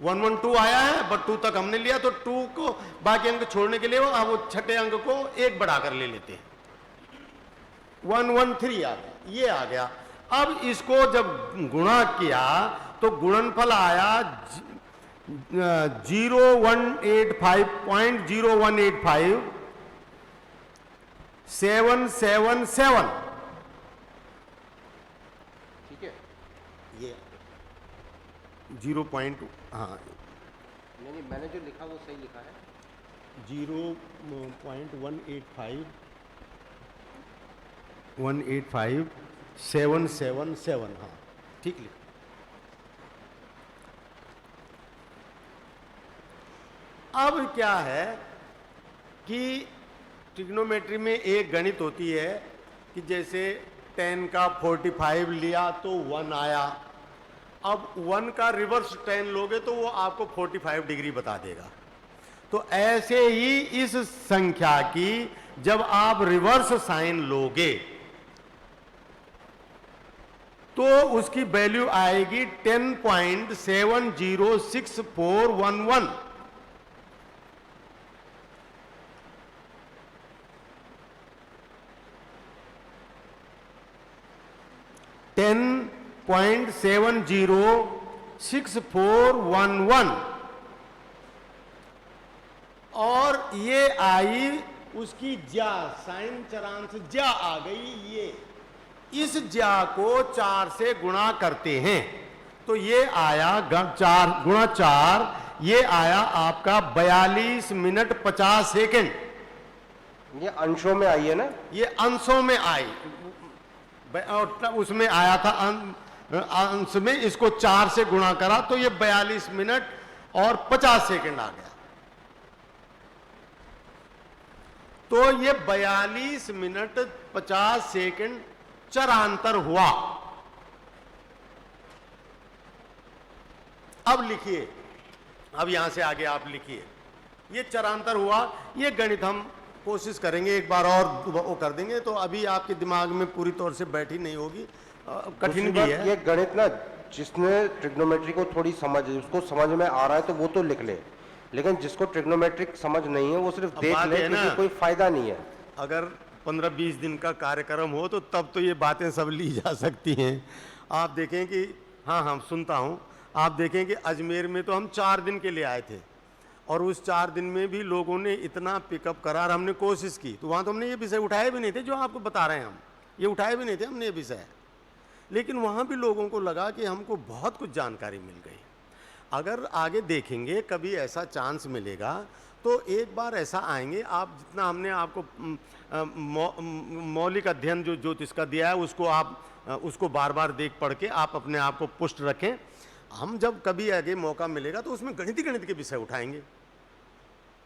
112 आया है, बट 2 तक हमने लिया, तो 2 को बाकी अंक छोड़ने के लिए वो छठे अंक को 1 बढ़ाकर ले लेते हैं। 113 आ गया, ये आ गया। अब इसको जब गुणा किया तो गुणनफल आया 0.185.777। ठीक है, ये 0. हाँ नहीं, मैंने जो लिखा वो सही लिखा है। 0.185.777। हाँ ठीक लिखा। अब क्या है कि ट्रिग्नोमेट्री में एक गणित होती है कि जैसे 10 का 45 लिया तो 1 आया, अब 1 का रिवर्स tan लोगे तो वो आपको 45 डिग्री बता देगा। तो ऐसे ही इस संख्या की जब आप रिवर्स साइन लोगे तो उसकी वैल्यू आएगी 10.706411। $10.706411 और ये आई उसकी ज्या, साइन चरांश ज्या आ गई। ये इस ज्या को 4 से गुणा करते हैं तो ये आया 4 गुणा 4, ये आया आपका 42 मिनट 50 सेकंड। ये अंशों में आई है ना, ये अंशों में आई और उसमें आया था अंश में, इसको 4 से गुणा करा तो ये 42 मिनट और 50 सेकंड आ गया। तो ये 42 मिनट 50 सेकंड चरांतर हुआ। अब लिखिए, अब यहां से आगे आप लिखिए, ये चरांतर हुआ। ये गणित हम कोशिश करेंगे एक बार और वो कर देंगे, तो अभी आपके दिमाग में पूरी तौर से बैठी नहीं होगी, कठिन भी है ये गणित ना। जिसने ट्रिग्नोमेट्री को थोड़ी समझ, उसको समझ में आ रहा है तो वो तो लिख ले, लेकिन जिसको ट्रिग्नोमेट्रिक समझ नहीं है वो सिर्फ देख ले, क्योंकि कोई फायदा नहीं है। अगर 15-20 दिन का कार्यक्रम हो तो तब तो ये बातें सब ली जा सकती हैं। आप देखें कि हाँ सुनता हूँ, आप देखें कि अजमेर में तो हम 4 दिन के लिए आए थे और उस 4 दिन में भी लोगों ने इतना पिकअप करा, हमने कोशिश की तो वहाँ तो हमने ये विषय उठाए भी नहीं थे जो आपको बता रहे हैं हम, ये उठाए भी नहीं थे हमने ये विषय, लेकिन वहाँ भी लोगों को लगा कि हमको बहुत कुछ जानकारी मिल गई। अगर आगे देखेंगे कभी ऐसा चांस मिलेगा तो एक बार ऐसा आएंगे, आप जितना हमने आपको मौलिक अध्ययन जो ज्योतिष का दिया है उसको आप उसको बार बार देख पढ़ के आप अपने आप को पुष्ट रखें। हम जब कभी आगे मौका मिलेगा तो उसमें गणित के विषय उठाएंगे।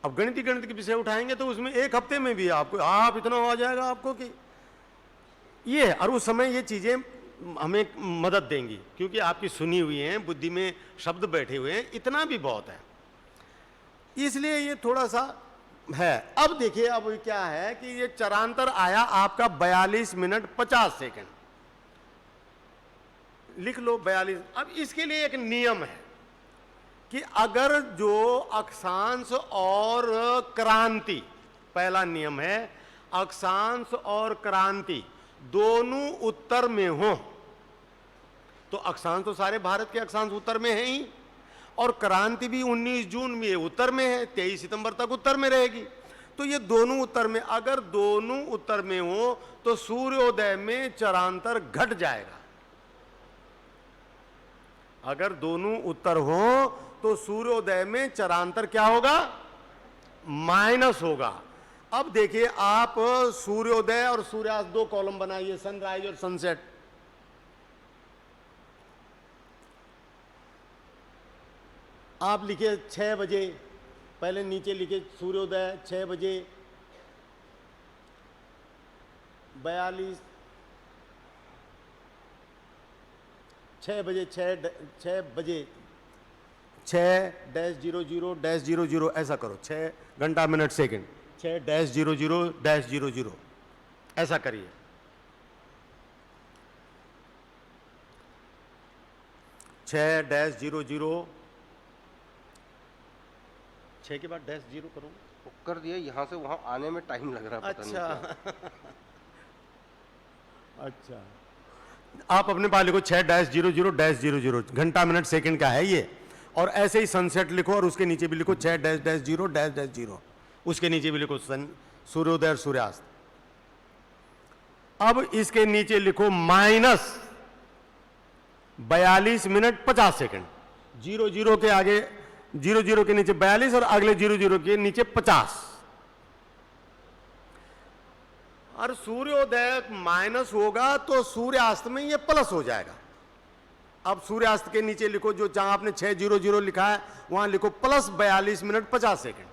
अब गणित के विषय उठाएंगे तो उसमें 1 हफ्ते में भी आपको आप इतना हो जाएगा आपको कि ये, और उस समय ये चीज़ें हमें मदद देंगी क्योंकि आपकी सुनी हुई हैं, बुद्धि में शब्द बैठे हुए हैं, इतना भी बहुत है, इसलिए ये थोड़ा सा है। अब देखिए अब क्या है कि ये चरांतर आया आपका 42 मिनट 50 सेकंड, लिख लो 42। अब इसके लिए एक नियम है कि अगर जो अक्षांश और क्रांति, पहला नियम है अक्षांश और क्रांति दोनों उत्तर में हो, तो अक्षांश तो सारे भारत के अक्षांश उत्तर में है ही, और क्रांति भी 19 जून में उत्तर में है, 23 सितंबर तक उत्तर में रहेगी। तो ये दोनों उत्तर में, अगर दोनों उत्तर में हो तो सूर्योदय में चरांतर घट जाएगा। अगर दोनों उत्तर हो तो सूर्योदय में चरांतर क्या होगा? माइनस होगा। अब देखिए आप सूर्योदय और सूर्यास्त 2 कॉलम बनाइए, सनराइज और सनसेट। आप लिखिए 6 बजे, पहले नीचे लिखिए सूर्योदय 6 बजे 42, 6 बजे 6-00-00 ऐसा करो, 6 घंटा मिनट सेकंड, 6-00-00 ऐसा करिए। 6-00 6 के बाद -0 करो, कर दिया। यहाँ से वहाँ आने में टाइम लग रहा है, पता नहीं क्या। अच्छा आप अपने पास लिखो 6-00-00 घंटा मिनट सेकंड का है ये, और ऐसे ही सनसेट लिखो और उसके नीचे भी लिखो 6-00-00, उसके नीचे भी लिखो सूर्योदय और सूर्यास्त। अब इसके नीचे लिखो -42 मिनट 50 सेकंड, 00 के आगे 00 के नीचे 42 और अगले 00 के नीचे 50, और सूर्योदय माइनस होगा तो सूर्यास्त में ये प्लस हो जाएगा। अब सूर्यास्त के नीचे लिखो, जो जहां आपने 6-00 लिखा है वहां लिखो +42 मिनट 50 सेकंड।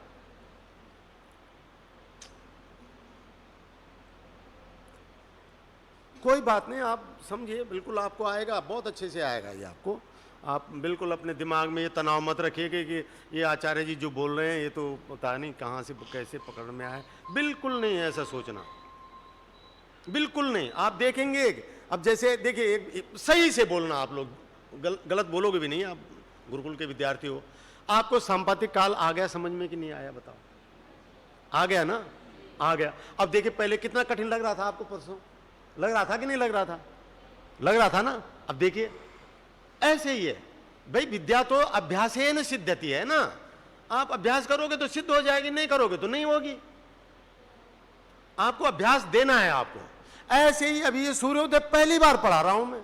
कोई बात नहीं, आप समझिए, बिल्कुल आपको आएगा, बहुत अच्छे से आएगा ये आपको, आप बिल्कुल अपने दिमाग में ये तनाव मत रखिए कि ये आचार्य जी जो बोल रहे हैं ये तो पता नहीं कहाँ से कैसे पकड़ में आए। बिल्कुल नहीं है ऐसा सोचना, बिल्कुल नहीं। आप देखेंगे, अब जैसे देखिए सही से बोलना, आप लोग गलत बोलोगे भी नहीं, आप गुरुकुल के विद्यार्थी हो। आपको सांपातिक काल आ गया समझ में कि नहीं आया बताओ? आ गया ना? आ गया। अब देखिए पहले कितना कठिन लग रहा था आपको, परसों लग रहा था कि नहीं लग रहा था? लग रहा था ना। अब देखिए ऐसे ही है भाई, विद्या तो अभ्यास है न सिद्धति है ना। आप अभ्यास करोगे तो सिद्ध हो जाएगी, नहीं करोगे तो नहीं होगी। आपको अभ्यास देना है आपको। ऐसे ही अभी ये सूर्योदय पहली बार पढ़ा रहा हूं मैं,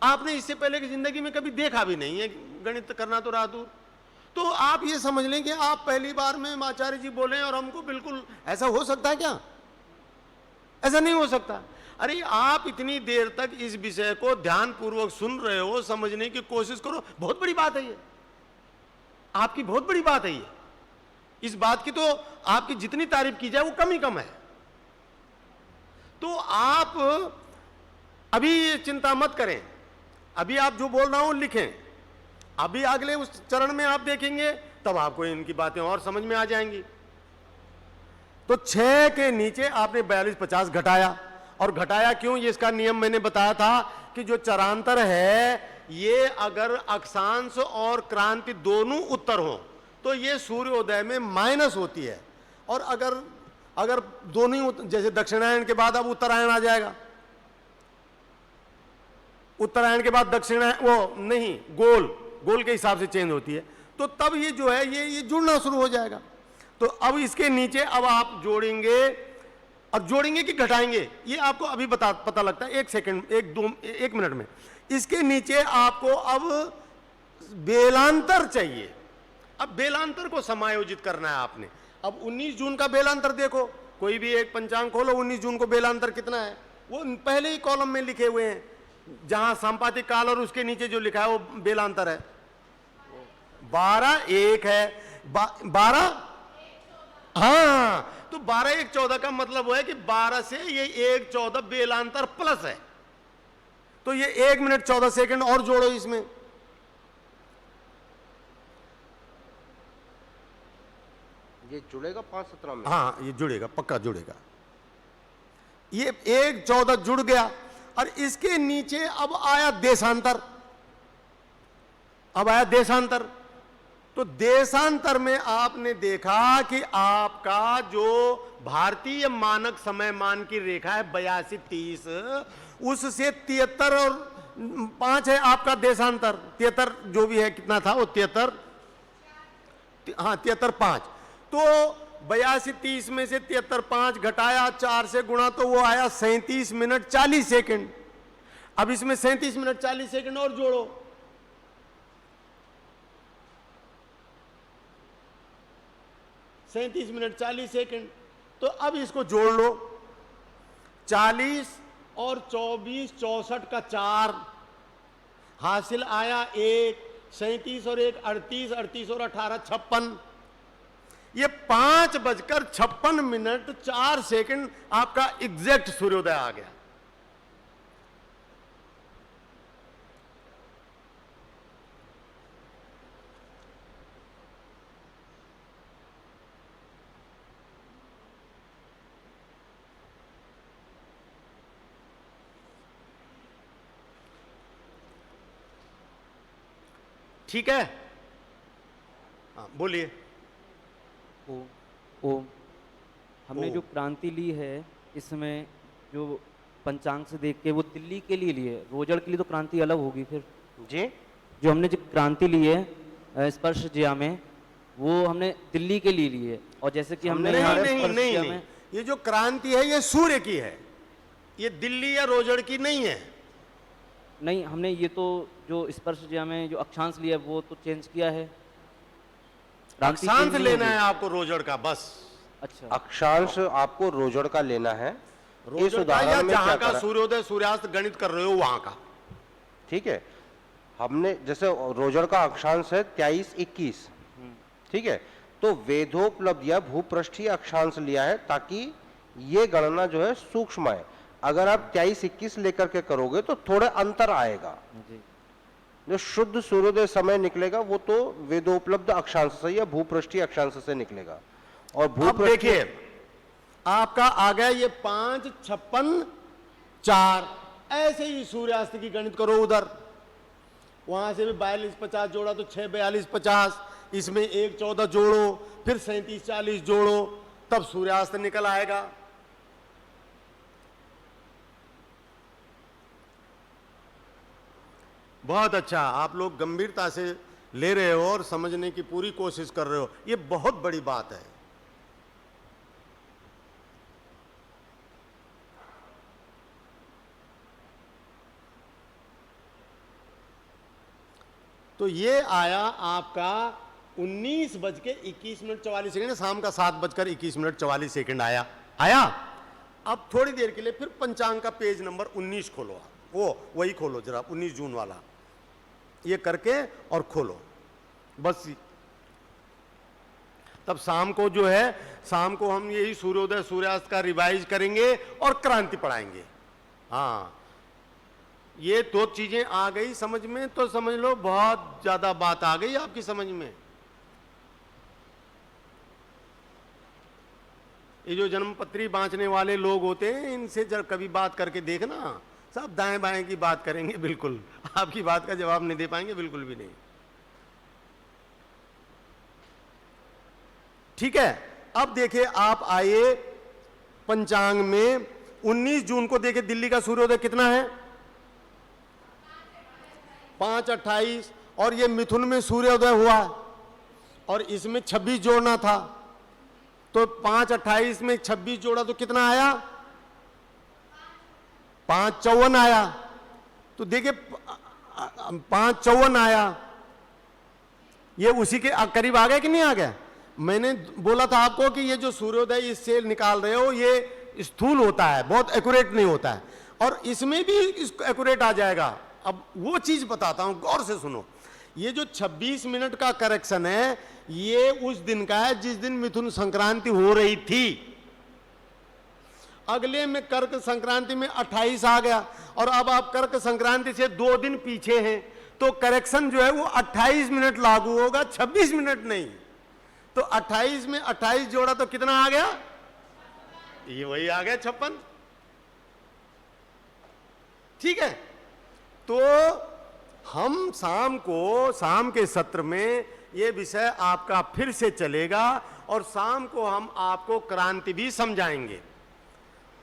आपने इससे पहले की जिंदगी में कभी देखा भी नहीं है, गणित करना तो रहा दूर। तो आप ये समझ लें कि आप पहली बार में आचार्य जी बोले और हमको बिल्कुल, ऐसा हो सकता है क्या? ऐसा नहीं हो सकता। अरे आप इतनी देर तक इस विषय को ध्यान पूर्वक सुन रहे हो, समझने की कोशिश करो, बहुत बड़ी बात है ये, आपकी बहुत बड़ी बात है ये। इस बात की तो आपकी जितनी तारीफ की जाए वो कम ही कम है। तो आप अभी चिंता मत करें, अभी आप जो बोल रहा हूं लिखें, अभी अगले उस चरण में आप देखेंगे तब आपको इनकी बातें और समझ में आ जाएंगी। तो 6 के नीचे आपने 42-50 घटाया, और घटाया क्यों, ये इसका नियम मैंने बताया था कि जो चरांतर है ये अगर अक्षांश और क्रांति दोनों उत्तर हो तो ये सूर्योदय में माइनस होती है, और अगर दोनों, जैसे दक्षिणायन के बाद अब उत्तरायण आ जाएगा, उत्तरायण के बाद दक्षिणायन, वो नहीं, गोल के हिसाब से चेंज होती है, तो तब ये जो है ये जुड़ना शुरू हो जाएगा। तो अब इसके नीचे अब आप जोड़ेंगे, अब जोड़ेंगे कि घटाएंगे ये आपको अभी पता लगता है, 1 मिनट में। इसके नीचे आपको अब बेलांतर चाहिए। अब बेलांतर को समायोजित करना है आपने। अब 19 जून का बेलांतर देखो, कोई भी एक पंचांग खोलो, 19 जून को बेलांतर कितना है वो पहले ही कॉलम में लिखे हुए हैं, जहां संपातिक काल और उसके नीचे जो लिखा है वो बेलांतर है। 12-1 है, 12, हाँ, तो 12-1-14 का मतलब है कि 12 से ये 1-14 बेलांतर प्लस है, तो ये 1 मिनट 14 सेकंड और जोड़ो इसमें। ये जुड़ेगा 5-17 में? हाँ ये जुड़ेगा, पक्का जुड़ेगा। ये 1-14 जुड़ गया, और इसके नीचे अब आया देशांतर, अब आया देशांतर। तो देशांतर में आपने देखा कि आपका जो भारतीय मानक समय मान की रेखा है 82-30, उससे 73 और 5 है आपका देशांतर। 73 जो भी है, कितना था वो 73, हाँ 73-5। तो 82-30 में से 73-5 घटाया, 4 से गुणा, तो वो आया 37 मिनट 40 सेकंड। अब इसमें 37 मिनट 40 सेकंड और जोड़ो, सैंतीस मिनट 40 सेकंड। तो अब इसको जोड़ लो, 40 और 24, 64 का 4 हासिल आया 1, 37 और 1 38, 38 और 18 56। ये 5:56 4 सेकंड आपका एग्जैक्ट सूर्योदय आ गया। ठीक है, हाँ बोलिए। ओम। हमने जो क्रांति ली है इसमें जो पंचांग से देख के वो दिल्ली के लिए ली है, रोजड़ के लिए तो क्रांति अलग होगी फिर जी। जो हमने जो क्रांति ली है स्पर्श जिया में, वो हमने दिल्ली के लिए ली है। और जैसे कि हमने नहीं, ये जो क्रांति है ये सूर्य की है, ये दिल्ली या रोजड़ की नहीं है। नहीं, हमने ये तो जो स्पर्श जिया में जो अक्षांश लिया वो तो चेंज किया है। अक्षांश लेना है आपको रोजड़ का, बस। अच्छा, अक्षांश आपको रोजड़ का लेना है। इस रोजड़ का या उदाहरण में जहां क्या का करा, सूर्योदय सूर्यास्त गणित कर रहे हो वहां का। ठीक है। हमने जैसे रोजड़ का अक्षांश है 23-21, ठीक है, तो वेदोपलब्ध या भूपृष्ठीय अक्षांश लिया है ताकि ये गणना जो है सूक्ष्म है। अगर आप 23-21 लेकर के करोगे तो थोड़ा अंतर आएगा। जी। जो शुद्ध सूर्योदय समय निकलेगा वो तो वेदोपलब्ध अक्षांश से या भूपृष्ठीय अक्षांश से निकलेगा। और अब देखिए आपका आ गया ये 5, 56, 4, ऐसे ही सूर्यास्त की गणित करो उधर, वहां से भी 42, 50 जोड़ा तो 6, 42, 50, इसमें 1, 14 जोड़ो, फिर 37, 40 जोड़ो, तब सूर्यास्त निकल आएगा। बहुत अच्छा, आप लोग गंभीरता से ले रहे हो और समझने की पूरी कोशिश कर रहे हो, ये बहुत बड़ी बात है। तो ये आया आपका 19:21:44, शाम का 7:21:44 आया। अब थोड़ी देर के लिए फिर पंचांग का पेज नंबर 19 खोलो आप, वही खोलो जरा, 19 जून वाला, ये करके और खोलो बस। तब शाम को जो है, शाम को हम यही सूर्योदय सूर्यास्त का रिवाइज करेंगे और क्रांति पढ़ाएंगे। हाँ, ये दो चीजें आ गई समझ में तो समझ लो बहुत ज्यादा बात आ गई आपकी समझ में। ये जो जन्मपत्री बांटने वाले लोग होते हैं, इनसे जरा कभी बात करके देखना, सब दाएं बाएं की बात करेंगे, बिल्कुल आपकी बात का जवाब नहीं दे पाएंगे, बिल्कुल भी नहीं। ठीक है, अब देखिए आप आए पंचांग में 19 जून को, देखिए दिल्ली का सूर्योदय कितना है, 5:28, और ये मिथुन में सूर्योदय हुआ और इसमें 26 जोड़ना था, तो 5:28 में 26 जोड़ा तो कितना आया, 5:54 आया। तो देखिए 5:54 आया, ये उसी के करीब आ गया कि नहीं आ गया। मैंने बोला था आपको कि ये जो सूर्योदय इससे निकाल रहे हो ये स्थूल होता है, बहुत एक्यूरेट नहीं होता है, और इसमें भी एक्यूरेट आ जाएगा। अब वो चीज बताता हूं, गौर से सुनो। ये जो 26 मिनट का करेक्शन है, ये उस दिन का है जिस दिन मिथुन संक्रांति हो रही थी। अगले में कर्क संक्रांति में 28 आ गया, और अब आप कर्क संक्रांति से 2 दिन पीछे हैं, तो करेक्शन जो है वो 28 मिनट लागू होगा, 26 मिनट नहीं। तो 28 में 28 जोड़ा तो कितना आ गया, ये वही आ गया 56। ठीक है, तो हम शाम के सत्र में ये विषय आपका फिर से चलेगा, और शाम को हम आपको क्रांति भी समझाएंगे,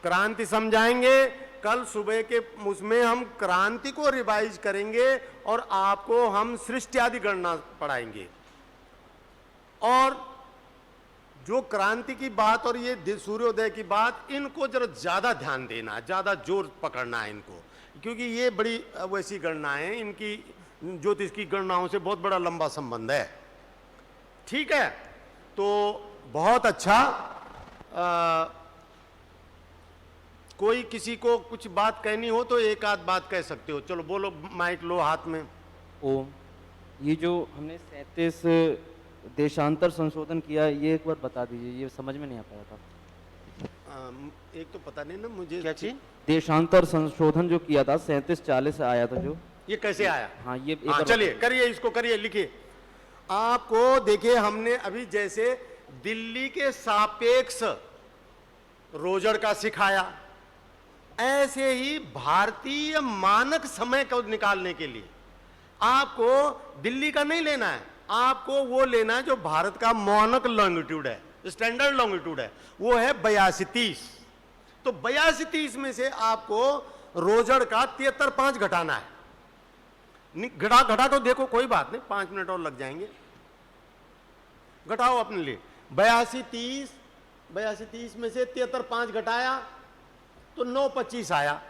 क्रांति समझाएंगे। कल सुबह के उसमें हम क्रांति को रिवाइज करेंगे और आपको हम सृष्टि आदि गणना पढ़ाएंगे। और जो क्रांति की बात और ये सूर्योदय की बात, इनको जरा ज्यादा ध्यान देना, ज्यादा जोर पकड़ना है इनको, क्योंकि ये बड़ी वैसी गणनाएं, इनकी ज्योतिष की गणनाओं से बहुत बड़ा लंबा संबंध है। ठीक है, तो बहुत अच्छा। कोई किसी को कुछ बात कहनी हो तो एक आध बात कह सकते हो, चलो बोलो, माइक लो हाथ में। ओम, ये जो हमने 37 देशांतर संशोधन किया, ये एक बार बता दीजिए, ये समझ में नहीं आ पाया था। एक तो पता नहीं ना मुझे, क्या चीज, देशांतर संशोधन जो किया था 37-40 आया था जो, ये कैसे आया। हाँ ये चलिए करिए, इसको करिए, लिखिए। आपको देखिए, हमने अभी जैसे दिल्ली के सापेक्ष रोजड़ का सिखाया, ऐसे ही भारतीय मानक समय को निकालने के लिए आपको दिल्ली का नहीं लेना है, आपको वो लेना है जो भारत का मानक लॉन्गिट्यूड है, स्टैंडर्ड लॉन्गिट्यूड है, वो है 82-30। तो 82-30 में से आपको रोजड़ का 73.5 घटाना है। घटा तो देखो, कोई बात नहीं, 5 मिनट और लग जाएंगे, घटाओ अपने लिए। 82-30 में से 73.5 घटाया तो 9:25 आया।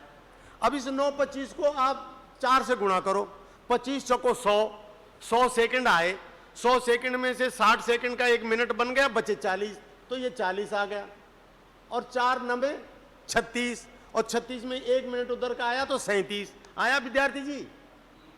अब इस 9:25 को आप 4 से गुणा करो, 25 चौको 100 सेकंड आए, 100 सेकंड में से 60 सेकंड का 1 मिनट बन गया, बचे 40, तो ये 40 आ गया, और 4 9 36, और 36 में 1 मिनट उधर का आया तो 37 आया। विद्यार्थी जी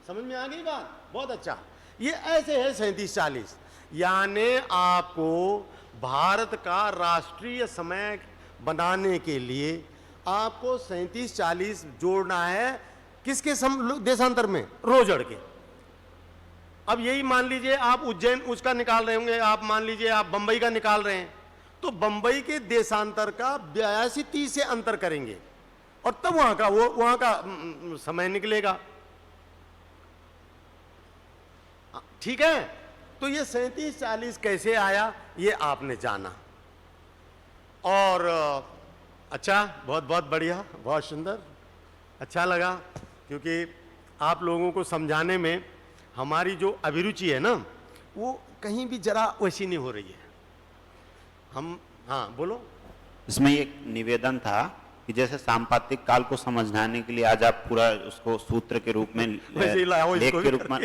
समझ में आ गई बात, बहुत अच्छा। ये ऐसे है 37-40, यानी आपको भारत का राष्ट्रीय समय बनाने के लिए आपको 37-40 जोड़ना है। किसके देशांतर में, रोजड़ के। अब यही मान लीजिए आप उज्जैन उसका निकाल रहे होंगे, आप मान लीजिए आप बंबई का निकाल रहे हैं, तो बंबई के देशांतर का 82-30 से अंतर करेंगे और तब वहां का समय निकलेगा। ठीक है, तो ये 37-40 कैसे आया ये आपने जाना। और अच्छा, बहुत बहुत बढ़िया, बहुत सुंदर, अच्छा लगा, क्योंकि आप लोगों को समझाने में हमारी जो अभिरुचि है ना वो कहीं भी जरा वैसी नहीं हो रही है। हम, हाँ बोलो। इसमें एक निवेदन था कि जैसे सांपातिक काल को समझाने के लिए आज आप पूरा उसको सूत्र के रूप में लेख के रूप में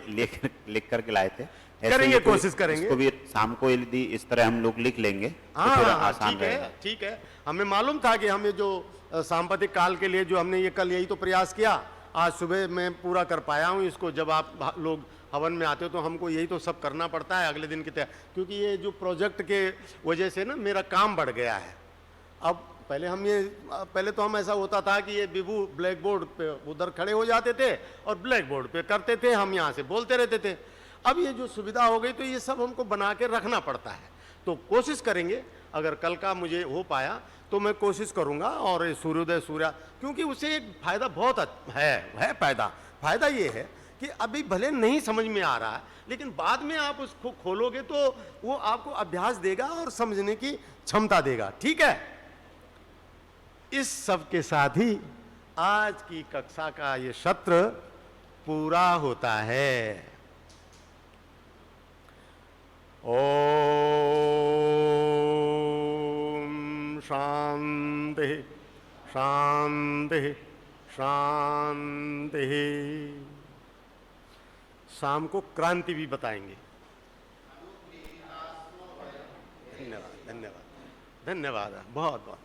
लिख करके लाए थे। करेंगे, कोशिश करेंगे। इसको भी शाम को यदि इस तरह हम लोग लिख लेंगे तो थोड़ा आसान रहेगा। ठीक है, हमें मालूम था कि हमें जो सांपातिक काल के लिए जो हमने ये कल यही तो प्रयास किया, आज सुबह मैं पूरा कर पाया हूँ इसको। जब आप लोग हवन में आते हो तो हमको यही तो सब करना पड़ता है अगले दिन की तैयारी, क्योंकि ये जो प्रोजेक्ट के वजह से ना मेरा काम बढ़ गया है। अब पहले तो हम ऐसा होता था कि ये विभू ब्लैक बोर्ड पे उधर खड़े हो जाते थे और ब्लैक बोर्ड पे करते थे, हम यहाँ से बोलते रहते थे। अब ये जो सुविधा हो गई तो ये सब हमको बना के रखना पड़ता है। तो कोशिश करेंगे, अगर कल का मुझे हो पाया तो मैं कोशिश करूँगा। और सूर्योदय सूर्या, क्योंकि उससे एक फायदा बहुत है फायदा ये है कि अभी भले नहीं समझ में आ रहा है, लेकिन बाद में आप उसको खोलोगे तो वो आपको अभ्यास देगा और समझने की क्षमता देगा। ठीक है, इस सब के साथ ही आज की कक्षा का ये सत्र पूरा होता है। ओम शांति शांति शांति। शाम को क्रांति भी बताएंगे। धन्यवाद धन्यवाद धन्यवाद, बहुत बहुत